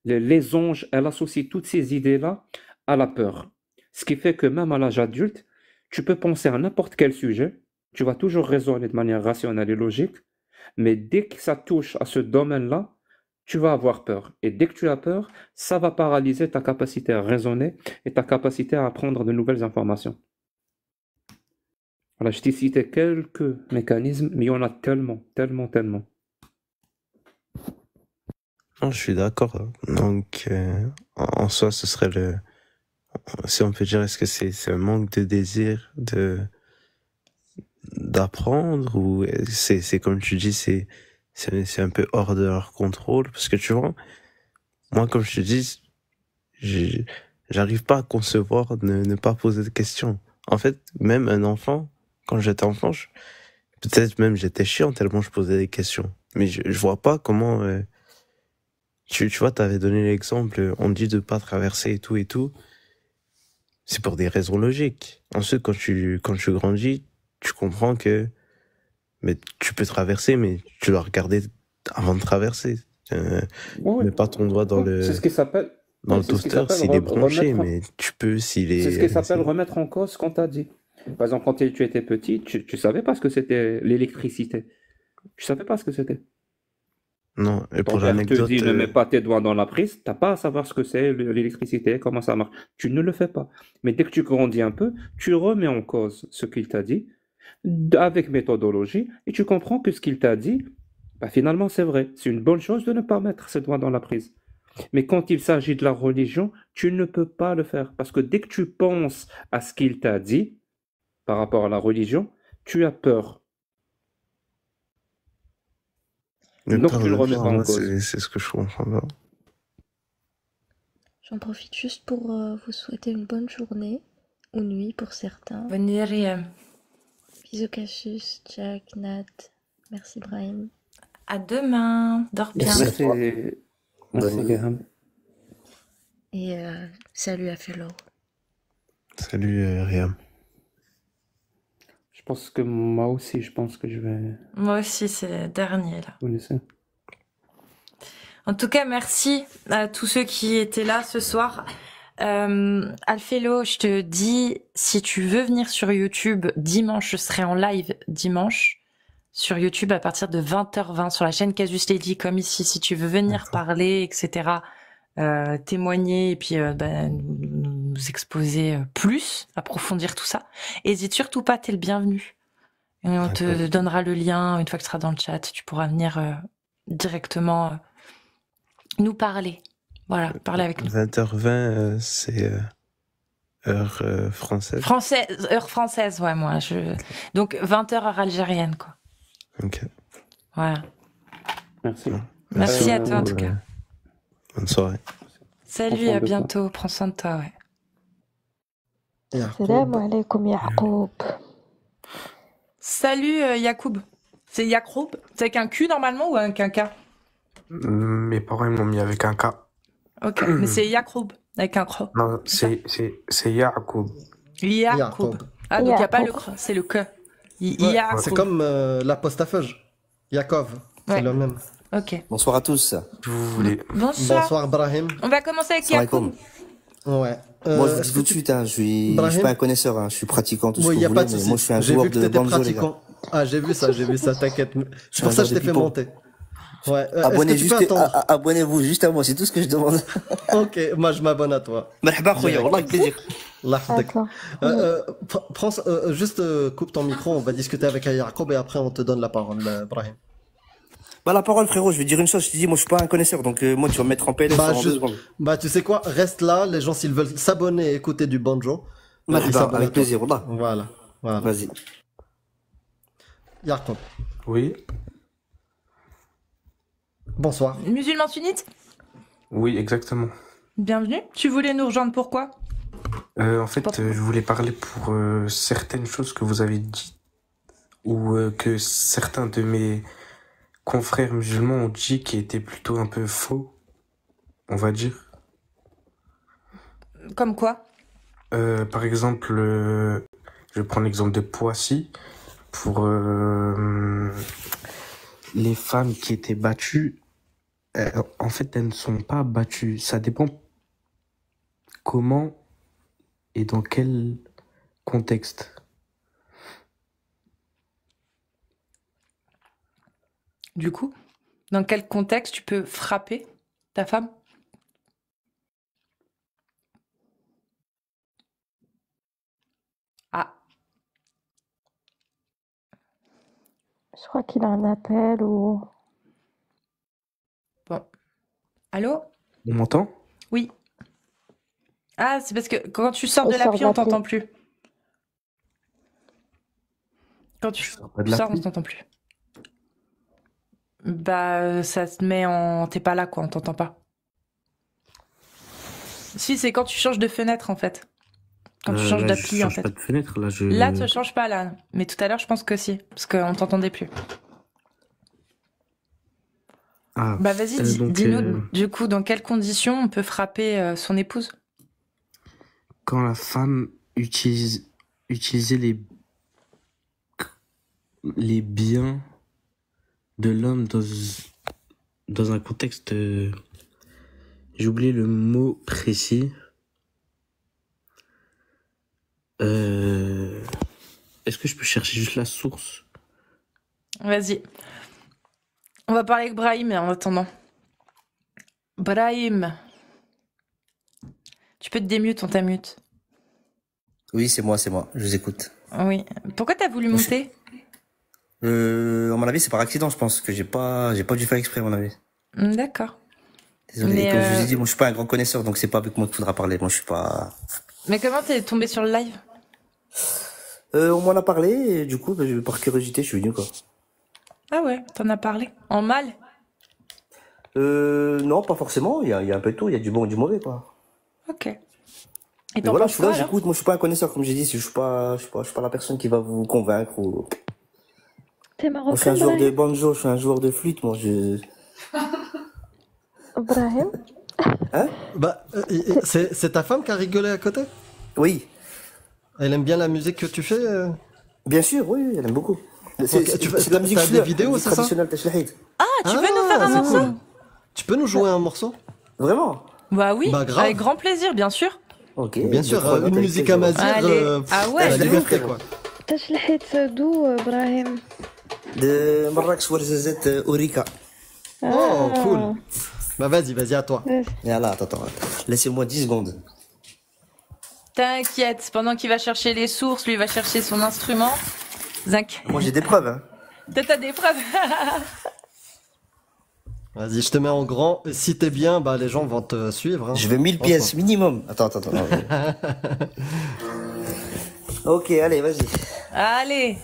[SPEAKER 4] les anges, elle associe toutes ces idées-là à la peur. Ce qui fait que même à l'âge adulte, tu peux penser à n'importe quel sujet, tu vas toujours raisonner de manière rationnelle et logique, mais dès que ça touche à ce domaine-là, tu vas avoir peur. Et dès que tu as peur, ça va paralyser ta capacité à raisonner et ta capacité à apprendre de nouvelles informations. Voilà, je t'ai cité quelques mécanismes, mais il y en a tellement, tellement, tellement.
[SPEAKER 6] Non, je suis d'accord. Donc, en soi, ce serait si on peut dire, est-ce que c'est un manque de désir d'apprendre, ou c'est comme tu dis, c'est un peu hors de leur contrôle, parce que tu vois, moi, comme je te dis, j'arrive pas à concevoir ne pas poser de questions. En fait, même un enfant, quand j'étais enfant, peut-être même j'étais chiant tellement je posais des questions. Mais je vois pas comment... Tu vois, t'avais donné l'exemple, on dit de pas traverser et tout. C'est pour des raisons logiques. Ensuite, quand tu grandis, tu comprends que mais tu peux traverser, mais tu dois regarder avant de traverser.
[SPEAKER 4] Ouais,
[SPEAKER 6] Mets pas ton doigt dans
[SPEAKER 4] c'est ce qui s'appelle,
[SPEAKER 6] le
[SPEAKER 4] c'est ce qui
[SPEAKER 6] toaster
[SPEAKER 4] s'appelle
[SPEAKER 6] s'il est branché,
[SPEAKER 4] remettre,
[SPEAKER 6] mais tu peux s'il
[SPEAKER 4] c'est ce qui
[SPEAKER 6] est...
[SPEAKER 4] s'appelle remettre en cause ce qu'on t'a dit. Par exemple, quand tu étais petit, tu savais pas ce que c'était l'électricité. Tu savais pas ce que c'était.
[SPEAKER 6] Non, et
[SPEAKER 4] Ton
[SPEAKER 6] pour
[SPEAKER 4] père te
[SPEAKER 6] l'anecdote,
[SPEAKER 4] dit ne mets pas tes doigts dans la prise, t'as pas à savoir ce que c'est l'électricité, comment ça marche. Tu ne le fais pas. Mais dès que tu grandis un peu, tu remets en cause ce qu'il t'a dit avec méthodologie et tu comprends que ce qu'il t'a dit, bah, finalement c'est vrai. C'est une bonne chose de ne pas mettre ses doigts dans la prise. Mais quand il s'agit de la religion, tu ne peux pas le faire parce que dès que tu penses à ce qu'il t'a dit par rapport à la religion, tu as peur.
[SPEAKER 6] mais
[SPEAKER 4] Donc
[SPEAKER 6] peur
[SPEAKER 4] tu le
[SPEAKER 6] de
[SPEAKER 4] remets
[SPEAKER 6] quoi,
[SPEAKER 4] pas en
[SPEAKER 6] moi,
[SPEAKER 4] cause.
[SPEAKER 6] c'est ce que je comprends pas.
[SPEAKER 7] J'en profite juste pour vous souhaiter une bonne journée ou nuit pour certains.
[SPEAKER 1] Bonne nuit, Riem.
[SPEAKER 7] Bisous Cassius, Jack, Nat. Merci Brahim.
[SPEAKER 1] À demain. Dors bien.
[SPEAKER 2] Merci.
[SPEAKER 4] Merci, merci
[SPEAKER 2] Bonne nuit.
[SPEAKER 4] Graham.
[SPEAKER 7] Et salut à Fellow.
[SPEAKER 6] Salut, Riam.
[SPEAKER 4] Je pense que moi aussi, je pense que je vais
[SPEAKER 1] Moi aussi, c'est le dernier, là.
[SPEAKER 4] vous laisser.
[SPEAKER 1] En tout cas, merci à tous ceux qui étaient là ce soir. Alfelo, je te dis, si tu veux venir sur YouTube dimanche, je serai en live dimanche sur YouTube à partir de 20h20 sur la chaîne Casus Lady, comme ici. Si tu veux venir parler, etc., témoigner et puis nous exposer plus, approfondir tout ça, hésite surtout pas, t'es le bienvenu. Et on te donnera le lien une fois que tu seras dans le chat. Tu pourras venir directement nous parler. Voilà, parler avec nous.
[SPEAKER 6] 20h20, c'est heure française.
[SPEAKER 1] Heure française, ouais, moi. Donc 20h heure algérienne, quoi.
[SPEAKER 6] Ok.
[SPEAKER 1] Voilà.
[SPEAKER 4] Merci.
[SPEAKER 1] Merci à toi, en tout cas.
[SPEAKER 6] Bonne soirée.
[SPEAKER 1] Salut, à bientôt. Prends soin de toi, ouais.
[SPEAKER 5] Salam alaikum Yacoub.
[SPEAKER 1] Salut, Yacoub. C'est Yacoub. C'est avec un Q normalement ou avec un K?
[SPEAKER 8] Mes parents ils m'ont mis avec un K.
[SPEAKER 1] Ok, mais c'est Yacoub avec un cro.
[SPEAKER 8] Non, c'est Yacoub.
[SPEAKER 1] Yacoub. Ah, donc il n'y a pas le cro, c'est le que. Yacoub.
[SPEAKER 9] C'est comme l'apostafeuge. Yakov, c'est le même.
[SPEAKER 1] Ok.
[SPEAKER 2] Bonsoir à tous.
[SPEAKER 8] Si vous voulez.
[SPEAKER 1] Bonsoir.
[SPEAKER 9] Bonsoir Brahim.
[SPEAKER 1] On va commencer avec
[SPEAKER 2] Salam
[SPEAKER 1] Yacoub.
[SPEAKER 2] alaikum.
[SPEAKER 9] Ouais.
[SPEAKER 2] Moi, je vous dis tout de suite, hein, je suis pas un connaisseur, hein, je suis pratiquant, tout ce
[SPEAKER 9] Oui,
[SPEAKER 2] que
[SPEAKER 9] y a
[SPEAKER 2] vous
[SPEAKER 9] pas
[SPEAKER 2] voulez,
[SPEAKER 9] de
[SPEAKER 2] mais
[SPEAKER 9] souci.
[SPEAKER 2] moi, je suis un
[SPEAKER 9] J'ai
[SPEAKER 2] joueur
[SPEAKER 9] vu que
[SPEAKER 2] de
[SPEAKER 9] t'étais
[SPEAKER 2] banjo, les gars.
[SPEAKER 9] pratiquant. Ah, j'ai vu ça, t'inquiète. C'est pour
[SPEAKER 2] un
[SPEAKER 9] ça que
[SPEAKER 2] joueur
[SPEAKER 9] je
[SPEAKER 2] de
[SPEAKER 9] t'ai fait
[SPEAKER 2] pipeau.
[SPEAKER 9] monter. Ouais. Est-ce que tu peux attendre?
[SPEAKER 10] Abonnez-vous juste à moi, c'est tout ce que je demande.
[SPEAKER 9] Ok, moi je m'abonne à toi.
[SPEAKER 2] مرحبا خويا والله avec plaisir.
[SPEAKER 9] Allah yahfadek.
[SPEAKER 5] D'accord.
[SPEAKER 9] Prends, juste coupe ton micro, on va discuter avec Yacoub et après on te donne la parole, Brahim.
[SPEAKER 10] Bah, la parole, frérot, je vais dire une chose. Je te dis, moi, je suis pas un connaisseur, donc moi, tu vas me mettre en PLS
[SPEAKER 9] Bah,
[SPEAKER 10] en 2 secondes.
[SPEAKER 9] bah, tu sais quoi, reste là, les gens s'ils veulent s'abonner et écouter du banjo. ils
[SPEAKER 10] Marhaba,
[SPEAKER 9] s'abonnent à
[SPEAKER 10] avec
[SPEAKER 9] toi.
[SPEAKER 10] plaisir, wallah.
[SPEAKER 9] Voilà, voilà.
[SPEAKER 10] Vas-y.
[SPEAKER 9] Yacoub,
[SPEAKER 8] Oui,
[SPEAKER 9] bonsoir.
[SPEAKER 1] Musulman sunnite,
[SPEAKER 8] oui, exactement.
[SPEAKER 1] bienvenue. Tu voulais nous rejoindre pourquoi?
[SPEAKER 8] En fait, je voulais parler pour certaines choses que vous avez dites ou que certains de mes confrères musulmans ont dit qui étaient plutôt un peu faux, on va dire.
[SPEAKER 1] Comme quoi?
[SPEAKER 8] Par exemple, je prends l'exemple de Poissy pour les femmes qui étaient battues. En fait, elles ne sont pas battues. Ça dépend comment et dans quel contexte.
[SPEAKER 1] Du coup, dans quel contexte tu peux frapper ta femme? Ah,
[SPEAKER 5] Je crois qu'il a un appel ou...
[SPEAKER 1] bon. Allô?
[SPEAKER 8] On m'entend?
[SPEAKER 1] Oui. Ah, c'est parce que quand tu sors
[SPEAKER 5] Il
[SPEAKER 1] de
[SPEAKER 5] sort
[SPEAKER 1] l'appli,
[SPEAKER 5] de
[SPEAKER 1] on
[SPEAKER 5] l'appli.
[SPEAKER 1] t'entend plus. Quand tu
[SPEAKER 8] sors pas de
[SPEAKER 1] sors, on
[SPEAKER 8] l'appli.
[SPEAKER 1] t'entend plus. Bah, ça te met en... T'es pas là, quoi, on t'entend pas. Si, c'est quand tu changes de fenêtre, en fait. Quand tu changes
[SPEAKER 8] Là,
[SPEAKER 1] d'appli,
[SPEAKER 8] je
[SPEAKER 1] en
[SPEAKER 8] change
[SPEAKER 1] fait.
[SPEAKER 8] pas de fenêtre. Là,
[SPEAKER 1] Là, tu changes pas, là. Mais tout à l'heure, je pense que si. Parce qu'on t'entendait plus.
[SPEAKER 8] Ah,
[SPEAKER 1] Bah, vas-y,
[SPEAKER 8] donc,
[SPEAKER 1] dis-nous, du coup, dans quelles conditions on peut frapper son épouse?
[SPEAKER 8] quand la femme utilisait les biens de l'homme dans un contexte, j'ai oublié le mot précis. Est-ce que je peux chercher juste la source?
[SPEAKER 1] Vas-y. On va parler avec Brahim en attendant. Brahim. Tu peux te démute, on t'amute.
[SPEAKER 10] Oui, c'est moi, je vous écoute.
[SPEAKER 1] Oui. Pourquoi t'as voulu
[SPEAKER 10] Moi,
[SPEAKER 1] monter?
[SPEAKER 10] À mon avis, c'est par accident, je pense que j'ai pas dû faire exprès, à mon avis.
[SPEAKER 1] D'accord.
[SPEAKER 10] Désolé.
[SPEAKER 1] Mais
[SPEAKER 10] Et comme je vous ai dit, moi, je suis pas un grand connaisseur, donc c'est pas avec moi qu'il faudra parler. Moi, je suis pas.
[SPEAKER 1] Mais comment t'es tombé sur le live?
[SPEAKER 10] On m'en a parlé, et du coup, bah, par curiosité, je suis venu, quoi.
[SPEAKER 1] Ah ouais, t'en as parlé. En mal?
[SPEAKER 10] Non, pas forcément. Il y a un peu de tout. Il y a du bon et du mauvais, quoi.
[SPEAKER 1] Ok. Et
[SPEAKER 10] Mais
[SPEAKER 1] t'en
[SPEAKER 10] voilà, je
[SPEAKER 1] penses
[SPEAKER 10] suis là,
[SPEAKER 1] quoi alors?
[SPEAKER 10] j'écoute. Moi, je suis pas un connaisseur, comme j'ai dit. Je suis pas la personne qui va vous convaincre ou.
[SPEAKER 5] T'es
[SPEAKER 10] Moi, je suis un
[SPEAKER 5] marocain,
[SPEAKER 10] joueur de
[SPEAKER 5] Brahim?
[SPEAKER 10] banjo, je suis un joueur de flûte, moi,
[SPEAKER 5] Brahim?
[SPEAKER 10] Hein?
[SPEAKER 9] Bah, c'est ta femme qui a rigolé à côté?
[SPEAKER 10] Oui.
[SPEAKER 9] Elle aime bien la musique que tu fais?
[SPEAKER 10] Bien sûr, oui, elle aime beaucoup.
[SPEAKER 9] Ok,
[SPEAKER 10] C'est de la musique
[SPEAKER 9] t'as des
[SPEAKER 10] fleur,
[SPEAKER 9] vidéos,
[SPEAKER 10] musique
[SPEAKER 9] c'est ça?
[SPEAKER 10] traditionnelle Tachlahid.
[SPEAKER 1] Ah, tu veux nous faire un
[SPEAKER 9] c'est
[SPEAKER 1] morceau?
[SPEAKER 9] cool. Tu peux nous jouer un morceau?
[SPEAKER 10] Vraiment?
[SPEAKER 1] Bah oui,
[SPEAKER 9] Bah, grave.
[SPEAKER 1] avec grand plaisir, bien sûr.
[SPEAKER 10] Ok.
[SPEAKER 9] Bien sûr,
[SPEAKER 10] deux, trois notes
[SPEAKER 9] une
[SPEAKER 10] avec
[SPEAKER 9] musique
[SPEAKER 10] plaisir.
[SPEAKER 9] amazigh,
[SPEAKER 1] Allez. Ah ouais,
[SPEAKER 9] la
[SPEAKER 1] de
[SPEAKER 9] liberté,
[SPEAKER 10] ouf.
[SPEAKER 9] quoi.
[SPEAKER 5] تاش الحيت دو إبراهيم؟
[SPEAKER 10] De Marrakech Ouarzazate Ourika.
[SPEAKER 9] Oh, cool. Bah, vas-y, à toi.
[SPEAKER 10] Et là, attends. Laissez-moi 10 secondes.
[SPEAKER 1] T'inquiète, pendant qu'il va chercher les sources, lui il va chercher son instrument. Zinc.
[SPEAKER 10] Moi, j'ai des preuves, hein.
[SPEAKER 1] T'as des preuves?
[SPEAKER 9] Vas-y, je te mets en grand. Et si t'es bien, bah, les gens vont te suivre. Hein.
[SPEAKER 10] Je veux 1000 pièces minimum. Attends. Non, ok, allez, vas-y.
[SPEAKER 1] Allez.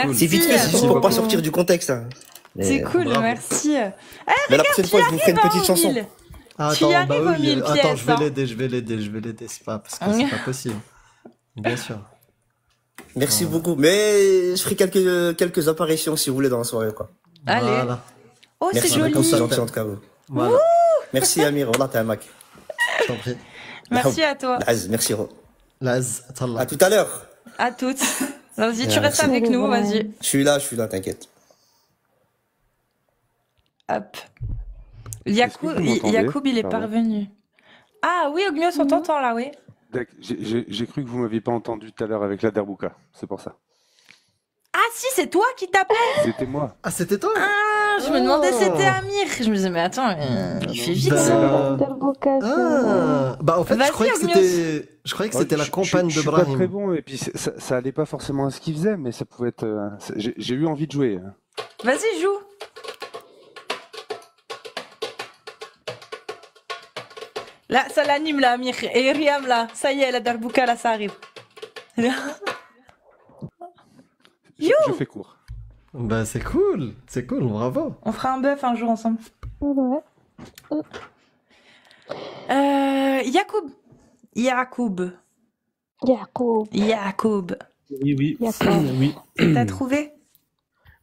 [SPEAKER 1] Merci.
[SPEAKER 10] C'est vite fait, c'est juste pour pas sortir du contexte. Hein.
[SPEAKER 1] C'est
[SPEAKER 10] Mais,
[SPEAKER 1] cool,
[SPEAKER 9] bravo.
[SPEAKER 1] merci.
[SPEAKER 10] mais la prochaine fois, je vous ferai une petite chanson.
[SPEAKER 9] Ah,
[SPEAKER 1] Tu y
[SPEAKER 9] attends, bah
[SPEAKER 1] arrives aux
[SPEAKER 9] oui,
[SPEAKER 1] 1000
[SPEAKER 9] attends,
[SPEAKER 1] pièces,
[SPEAKER 9] je vais
[SPEAKER 1] hein.
[SPEAKER 9] l'aider, je vais l'aider, je vais l'aider. C'est pas parce que c'est pas possible. Bien sûr.
[SPEAKER 10] Merci beaucoup. Mais je ferai quelques apparitions si vous voulez dans la soirée, quoi.
[SPEAKER 1] Allez.
[SPEAKER 9] Voilà.
[SPEAKER 1] Oh, c'est
[SPEAKER 10] Merci,
[SPEAKER 1] joli.
[SPEAKER 10] c'est gentil en tout cas. Vous.
[SPEAKER 9] Voilà.
[SPEAKER 10] Merci Amir, voilà, t'es un mec.
[SPEAKER 9] Je t'en prie.
[SPEAKER 1] Merci à toi.
[SPEAKER 10] Laz, merci.
[SPEAKER 9] Laz, Tallah.
[SPEAKER 10] À tout à l'heure.
[SPEAKER 1] À toutes. Vas-y, tu
[SPEAKER 9] Merci.
[SPEAKER 1] restes avec nous,
[SPEAKER 5] Ouais.
[SPEAKER 1] vas-y.
[SPEAKER 10] Je suis là, t'inquiète.
[SPEAKER 1] Hop.
[SPEAKER 11] Est-ce que vous m'entendez
[SPEAKER 1] Yacoub, il est
[SPEAKER 11] Pardon.
[SPEAKER 1] parvenu. Ah oui, Ogmios, on t'entend là, oui.
[SPEAKER 11] D'accord, j'ai cru que vous m'aviez pas entendu tout à l'heure avec la Derbouka, c'est pour ça.
[SPEAKER 1] Ah si, c'est toi qui t'appelles.
[SPEAKER 11] C'était moi.
[SPEAKER 9] Ah, c'était toi?
[SPEAKER 1] Ah, je me demandais si c'était Amir. Je me disais, mais attends, il fait vite ça.
[SPEAKER 9] Ah, bah en fait,
[SPEAKER 1] Vas-y,
[SPEAKER 9] je croyais que
[SPEAKER 1] Ogmios.
[SPEAKER 9] c'était la compagne
[SPEAKER 11] Je suis pas très
[SPEAKER 9] de
[SPEAKER 11] bon et puis ça allait pas forcément à ce qu'il faisait, mais ça pouvait être. J'ai eu envie de jouer.
[SPEAKER 1] Vas-y, joue. Là, ça l'anime là, Amir. Et Riam là, ça y est, la Darbouka là, ça arrive.
[SPEAKER 11] Je fais court.
[SPEAKER 9] Bah c'est cool, bravo.
[SPEAKER 1] On fera un bœuf un jour ensemble.
[SPEAKER 5] Ouais.
[SPEAKER 1] Yacoub. Yacoub.
[SPEAKER 2] Oui.
[SPEAKER 5] Yacoub.
[SPEAKER 2] Oui.
[SPEAKER 1] T'as trouvé?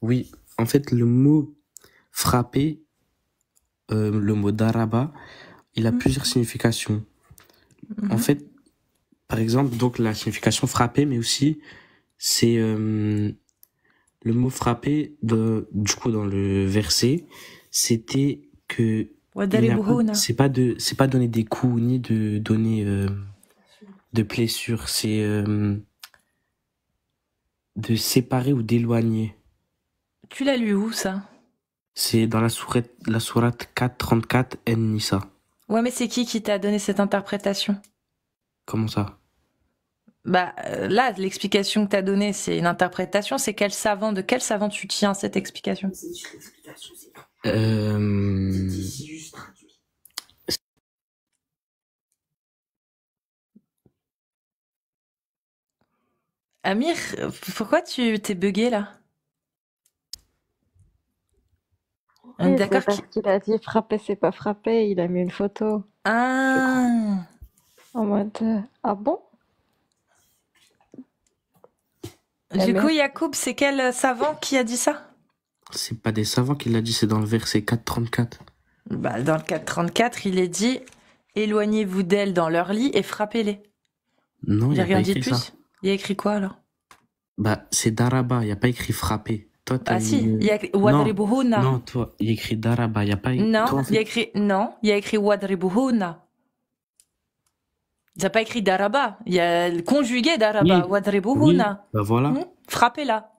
[SPEAKER 2] Oui. En fait, le mot frapper, le mot daraba, il a plusieurs significations. En fait, par exemple, donc la signification frapper, mais aussi c'est le mot frapper du coup dans le verset, c'était que c'est pas donner des coups ni de donner de blessures, c'est de séparer ou d'éloigner.
[SPEAKER 1] Tu l'as lu où ça?
[SPEAKER 2] C'est dans la sourate 434 An-Nisa.
[SPEAKER 1] Ouais, mais c'est qui t'a donné cette interprétation?
[SPEAKER 2] Comment ça?
[SPEAKER 1] Bah là, l'explication que t'as donnée, c'est une interprétation. C'est de quel savant tu tiens cette explication? Amir, pourquoi tu t'es bugué là? On est
[SPEAKER 5] Oui,
[SPEAKER 1] d'accord
[SPEAKER 5] c'est parce qu'il a dit frapper, c'est pas frapper. Il a mis une photo.
[SPEAKER 1] Ah.
[SPEAKER 5] En mode ah bon?
[SPEAKER 1] Du coup, Yacoub, c'est quel savant qui a dit ça?
[SPEAKER 2] C'est pas des savants qui l'a dit, c'est dans le verset 434.
[SPEAKER 1] Bah, dans le 434, il est dit éloignez-vous d'elles dans leur lit et frappez-les.
[SPEAKER 2] Non, il y a
[SPEAKER 1] rien
[SPEAKER 2] pas
[SPEAKER 1] dit de
[SPEAKER 2] écrit
[SPEAKER 1] plus.
[SPEAKER 2] ça.
[SPEAKER 1] Il y a écrit quoi alors?
[SPEAKER 2] Bah, c'est daraba, il y a pas écrit frapper. Toi, t'as
[SPEAKER 1] Ah si,
[SPEAKER 2] mis-
[SPEAKER 1] il y a écrit
[SPEAKER 2] Non,
[SPEAKER 1] wadribuhunna.
[SPEAKER 2] non, toi, il y a écrit daraba, il y a pas.
[SPEAKER 1] Non,
[SPEAKER 2] Toi, en
[SPEAKER 1] il y a
[SPEAKER 2] fait,
[SPEAKER 1] écrit non, il y a écrit wadribuhunna. Il n'y a pas écrit daraba, il y a le conjugué daraba,
[SPEAKER 2] Oui.
[SPEAKER 1] wadribuhunna.
[SPEAKER 2] Bah voilà.
[SPEAKER 1] Frappez-la.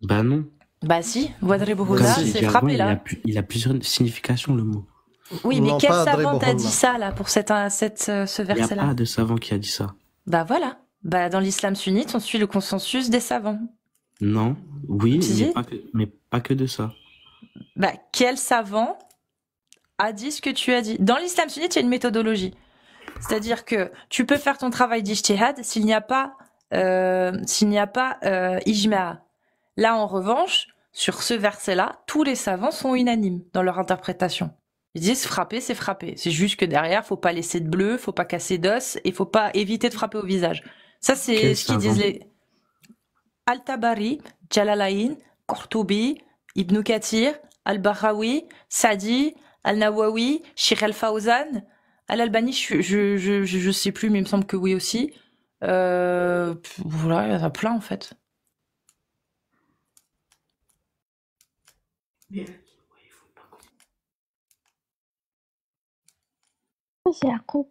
[SPEAKER 2] Bah non.
[SPEAKER 1] Bah si,
[SPEAKER 2] Comme
[SPEAKER 1] wadribuhunna,
[SPEAKER 2] j'ai
[SPEAKER 1] c'est
[SPEAKER 2] dit avant,
[SPEAKER 1] frappez-la.
[SPEAKER 2] il a plusieurs significations le mot.
[SPEAKER 1] Oui, mais
[SPEAKER 9] Non,
[SPEAKER 1] quel
[SPEAKER 9] pas
[SPEAKER 1] savant t'a
[SPEAKER 9] Adribuhunna.
[SPEAKER 1] dit ça là pour ce
[SPEAKER 2] Il n'y a
[SPEAKER 1] verset-là?
[SPEAKER 2] pas de savant qui a dit ça.
[SPEAKER 1] Bah voilà. Bah dans l'islam sunnite, on suit le consensus des savants.
[SPEAKER 2] Non, oui,
[SPEAKER 1] Si.
[SPEAKER 2] mais pas que de ça.
[SPEAKER 1] Bah quel savant a dit ce que tu as dit? Dans l'islam sunnite, il y a une méthodologie. C'est-à-dire que tu peux faire ton travail d'ijtihad s'il n'y a pas ijma'. Là, en revanche, sur ce verset-là, tous les savants sont unanimes dans leur interprétation. Ils disent frapper, c'est frapper. C'est juste que derrière, faut pas laisser de bleu, faut pas casser d'os et faut pas éviter de frapper au visage. Ça, c'est
[SPEAKER 2] Quel
[SPEAKER 1] ce qu'ils
[SPEAKER 2] savant?
[SPEAKER 1] disent les Al-Tabari, Jalalayn, Qurtubi, Ibn Kathir, Al-Bahawi, Sadi, Al-Nawawi, Sheikh Al-Fawzan, Al-Albani, je sais plus, mais il me semble que oui aussi. Voilà, il y en a plein en fait.
[SPEAKER 5] Yacoub.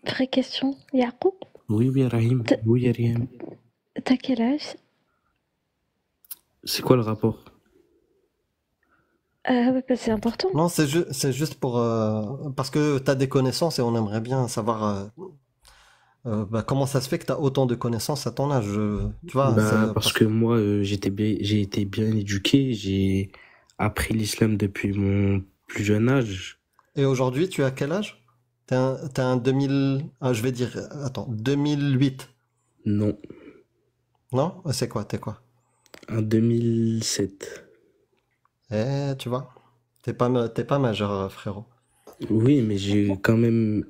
[SPEAKER 5] Vraie question. Yacoub,
[SPEAKER 2] Oui, Rahim. Oui, Rahim.
[SPEAKER 5] t'as quel âge?
[SPEAKER 2] C'est quoi le rapport?
[SPEAKER 5] Ouais, bah, c'est important.
[SPEAKER 9] Non, c'est juste pour parce que tu as des connaissances et on aimerait bien savoir bah, comment ça se fait que tu as autant de connaissances à ton âge. Tu vois,
[SPEAKER 2] Bah, parce que moi, j'ai été bien éduqué, j'ai appris l'islam depuis mon plus jeune âge.
[SPEAKER 9] Et aujourd'hui, tu as quel âge? T'es un 2000, je vais dire, attends, 2008.
[SPEAKER 2] Non.
[SPEAKER 9] Non? C'est quoi? T'es quoi?
[SPEAKER 2] En 2007.
[SPEAKER 9] Tu vois, t'es pas majeur, frérot.
[SPEAKER 2] Oui, mais j'ai quand même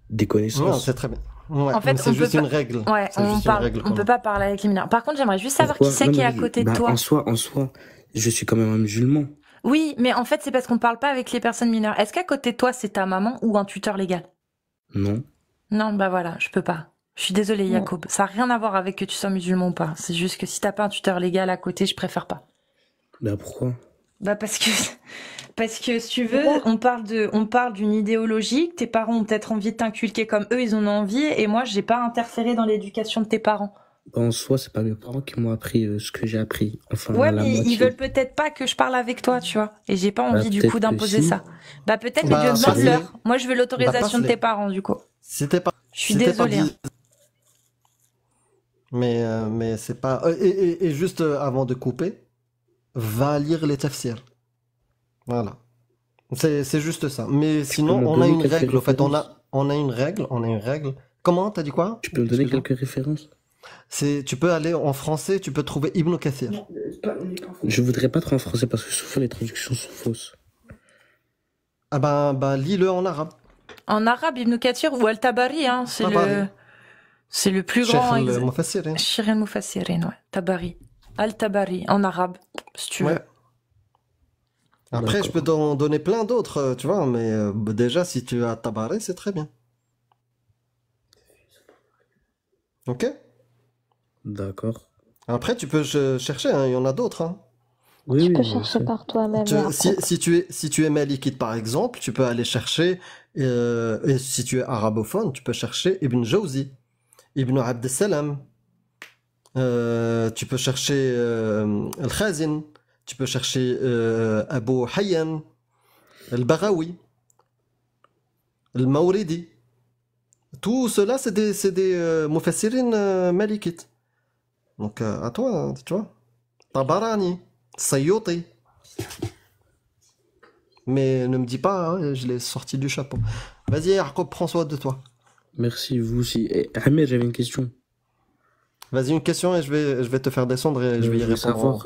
[SPEAKER 2] des
[SPEAKER 9] Non,
[SPEAKER 2] connaissances.
[SPEAKER 9] c'est très bien. Ouais,
[SPEAKER 1] En fait,
[SPEAKER 9] c'est
[SPEAKER 1] on
[SPEAKER 9] juste
[SPEAKER 1] peut
[SPEAKER 9] une
[SPEAKER 1] pas.
[SPEAKER 9] règle.
[SPEAKER 1] Ouais,
[SPEAKER 9] C'est juste une règle
[SPEAKER 1] on
[SPEAKER 9] qu'on
[SPEAKER 1] peut
[SPEAKER 9] a.
[SPEAKER 1] pas parler avec les mineurs. Par contre, j'aimerais juste savoir qui
[SPEAKER 2] Pourquoi?
[SPEAKER 1] c'est
[SPEAKER 2] Non,
[SPEAKER 1] qui est
[SPEAKER 2] mais
[SPEAKER 1] à côté de toi.
[SPEAKER 2] en soi, je suis quand même un musulman.
[SPEAKER 1] Oui, mais en fait, c'est parce qu'on parle pas avec les personnes mineures. Est-ce qu'à côté de toi, c'est ta maman ou un tuteur légal?
[SPEAKER 2] Non.
[SPEAKER 1] Non, bah voilà, je peux pas. Je suis désolée,
[SPEAKER 5] Non.
[SPEAKER 1] Yacoub. Ça a rien à voir avec que tu sois musulman ou pas. C'est juste que si t'as pas un tuteur légal à côté, je préfère pas.
[SPEAKER 2] Bah pourquoi?
[SPEAKER 1] Bah parce que si tu veux, on parle d'une idéologie que tes parents ont peut-être envie de t'inculquer comme eux, ils en ont envie, et moi, j'ai pas interféré dans l'éducation de tes parents.
[SPEAKER 2] Bah, en soi, c'est pas mes parents qui m'ont appris ce que j'ai appris. Enfin,
[SPEAKER 1] Ouais,
[SPEAKER 2] la
[SPEAKER 1] mais ils
[SPEAKER 2] moitié.
[SPEAKER 1] veulent peut-être pas que je parle avec toi, tu vois. Et j'ai pas
[SPEAKER 2] Bah
[SPEAKER 1] envie du
[SPEAKER 2] peut-être
[SPEAKER 1] coup
[SPEAKER 2] que
[SPEAKER 1] d'imposer
[SPEAKER 2] si.
[SPEAKER 1] ça. Bah peut-être, mais
[SPEAKER 9] Bah,
[SPEAKER 1] demande-leur. Moi, je veux
[SPEAKER 9] Bah,
[SPEAKER 1] l'autorisation de tes
[SPEAKER 9] passe-les.
[SPEAKER 1] parents, du coup.
[SPEAKER 9] Si t'es pas,
[SPEAKER 1] Je suis
[SPEAKER 9] si t'es pas
[SPEAKER 1] désolée. Hein.
[SPEAKER 9] dit, mais c'est pas. Et juste avant de couper, va lire les tafsirs. Voilà. C'est juste ça. Mais
[SPEAKER 2] Tu peux
[SPEAKER 9] sinon,
[SPEAKER 2] me
[SPEAKER 9] on a
[SPEAKER 2] donner
[SPEAKER 9] une
[SPEAKER 2] quelques
[SPEAKER 9] règle. En fait,
[SPEAKER 2] références?
[SPEAKER 9] on a une règle. Comment? T'as dit quoi?
[SPEAKER 2] Tu peux me donner
[SPEAKER 9] Excuse-moi.
[SPEAKER 2] quelques références?
[SPEAKER 9] Tu peux aller en français, tu peux trouver Ibn Kathir.
[SPEAKER 2] Je voudrais pas trop en français parce que souvent les traductions sont fausses.
[SPEAKER 9] Ah bah lis-le en arabe.
[SPEAKER 1] En arabe, Ibn Kathir ou Al-Tabari, hein,
[SPEAKER 9] Tabari.
[SPEAKER 1] c'est le plus
[SPEAKER 9] Cheikh
[SPEAKER 1] grand
[SPEAKER 9] al-Mufassirin.
[SPEAKER 1] Cheikh al-Mufassirin, ouais. Tabari. Al-Tabari, en arabe, si tu veux.
[SPEAKER 9] Ouais. Après, je peux t'en donner plein d'autres, tu vois, mais déjà, si tu as Tabari, c'est très bien. Ok?
[SPEAKER 2] D'accord.
[SPEAKER 9] Après, tu peux chercher, hein, il y en a d'autres. Hein.
[SPEAKER 2] Oui,
[SPEAKER 5] Tu
[SPEAKER 2] oui,
[SPEAKER 5] peux
[SPEAKER 2] je
[SPEAKER 5] chercher
[SPEAKER 2] sais.
[SPEAKER 5] par toi-même,
[SPEAKER 9] Si,
[SPEAKER 5] Yacoub.
[SPEAKER 9] si tu es malikite, par exemple, tu peux aller chercher, et si tu es arabophone, tu peux chercher Ibn Jawzi, Ibn Abd Salam, tu peux chercher Al-Khazin, tu peux chercher Abu Hayyan, Al-Baghawi, Al-Mawridi. Tout cela, c'est des mufassirin malikites. Donc, à toi, hein, tu vois. Tabarani, Sayyuti. Mais ne me dis pas, hein, je l'ai sorti du chapeau. Vas-y, Yacoub, prends soin de toi.
[SPEAKER 2] Merci, vous aussi. Et, Ahmed, j'avais une question.
[SPEAKER 9] Vas-y, une question et je vais te faire descendre et je vais y
[SPEAKER 2] voulais
[SPEAKER 9] répondre.
[SPEAKER 2] savoir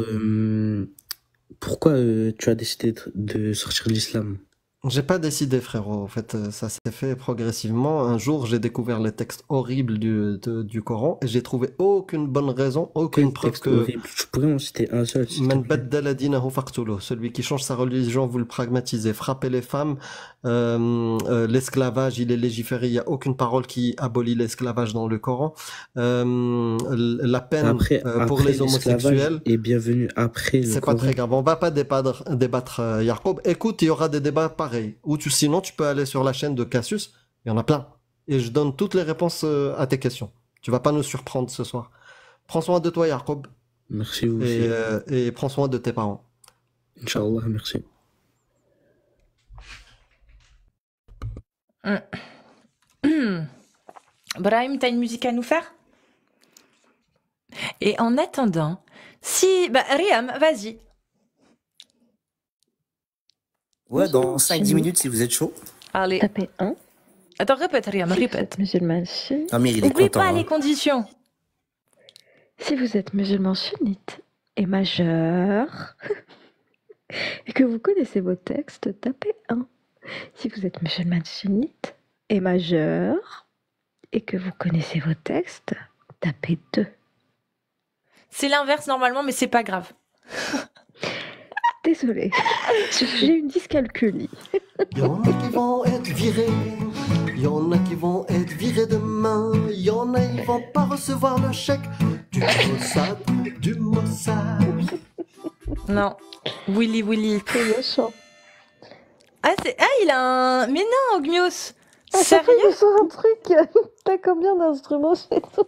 [SPEAKER 2] pourquoi tu as décidé de sortir de l'islam.
[SPEAKER 9] J'ai pas décidé, frérot. En fait, ça s'est fait progressivement. Un jour, j'ai découvert les textes horribles du Coran et j'ai trouvé aucune bonne raison, aucune
[SPEAKER 2] Quel
[SPEAKER 9] preuve
[SPEAKER 2] texte
[SPEAKER 9] que
[SPEAKER 2] horrible. Tu pourrais en citer un seul, s'il te
[SPEAKER 9] Man
[SPEAKER 2] plaît.
[SPEAKER 9] baddala dinahu faqtuluh. Celui qui change sa religion, vous le pragmatisez. Frappez les femmes. L'esclavage, il est légiféré. Il n'y a aucune parole qui abolit l'esclavage dans le Coran. La peine pour les homosexuels.
[SPEAKER 2] l'esclavage est bienvenu après le
[SPEAKER 9] C'est pas
[SPEAKER 2] Coran.
[SPEAKER 9] très grave. On va pas débattre Yacoub. Écoute, il y aura des débats pareils. Ou sinon, tu peux aller sur la chaîne de Cassius. Il y en a plein. Et je donne toutes les réponses à tes questions. Tu vas pas nous surprendre ce soir. Prends soin de toi, Yacoub.
[SPEAKER 2] Merci vous aussi.
[SPEAKER 9] Et prends soin de tes parents.
[SPEAKER 2] Inch'Allah, merci.
[SPEAKER 1] Brahim, t'as une musique à nous faire? Et en attendant, Riam, vas-y.
[SPEAKER 10] Ouais, dans 5-10 minutes si vous êtes chaud.
[SPEAKER 1] Allez.
[SPEAKER 5] Tapez 1.
[SPEAKER 1] Attends, répète, Riam, répète.
[SPEAKER 5] Musulman sunnite.
[SPEAKER 10] Amir, il est
[SPEAKER 1] Oublie
[SPEAKER 10] content.
[SPEAKER 1] pas
[SPEAKER 10] hein.
[SPEAKER 1] les conditions.
[SPEAKER 5] Si vous êtes musulman sunnite et majeur, et que vous connaissez vos textes, tapez 1. Si vous êtes musulman sunnite et majeur, et que vous connaissez vos textes, tapez 2.
[SPEAKER 1] C'est l'inverse normalement, mais c'est pas grave.
[SPEAKER 5] Désolée, j'ai une dyscalculie.
[SPEAKER 9] Il y en a qui vont être virés. Il y en a qui vont être virés demain. Il y en a, ils vont pas recevoir le chèque du Mossad. Du Mossad.
[SPEAKER 1] Non. Willy.
[SPEAKER 5] C'est méchant.
[SPEAKER 1] Ah, il a un... Mais non, Ogmios.
[SPEAKER 5] À chaque fois,
[SPEAKER 1] Sérieux?
[SPEAKER 5] il me sort un truc. T'as combien d'instruments chez toi?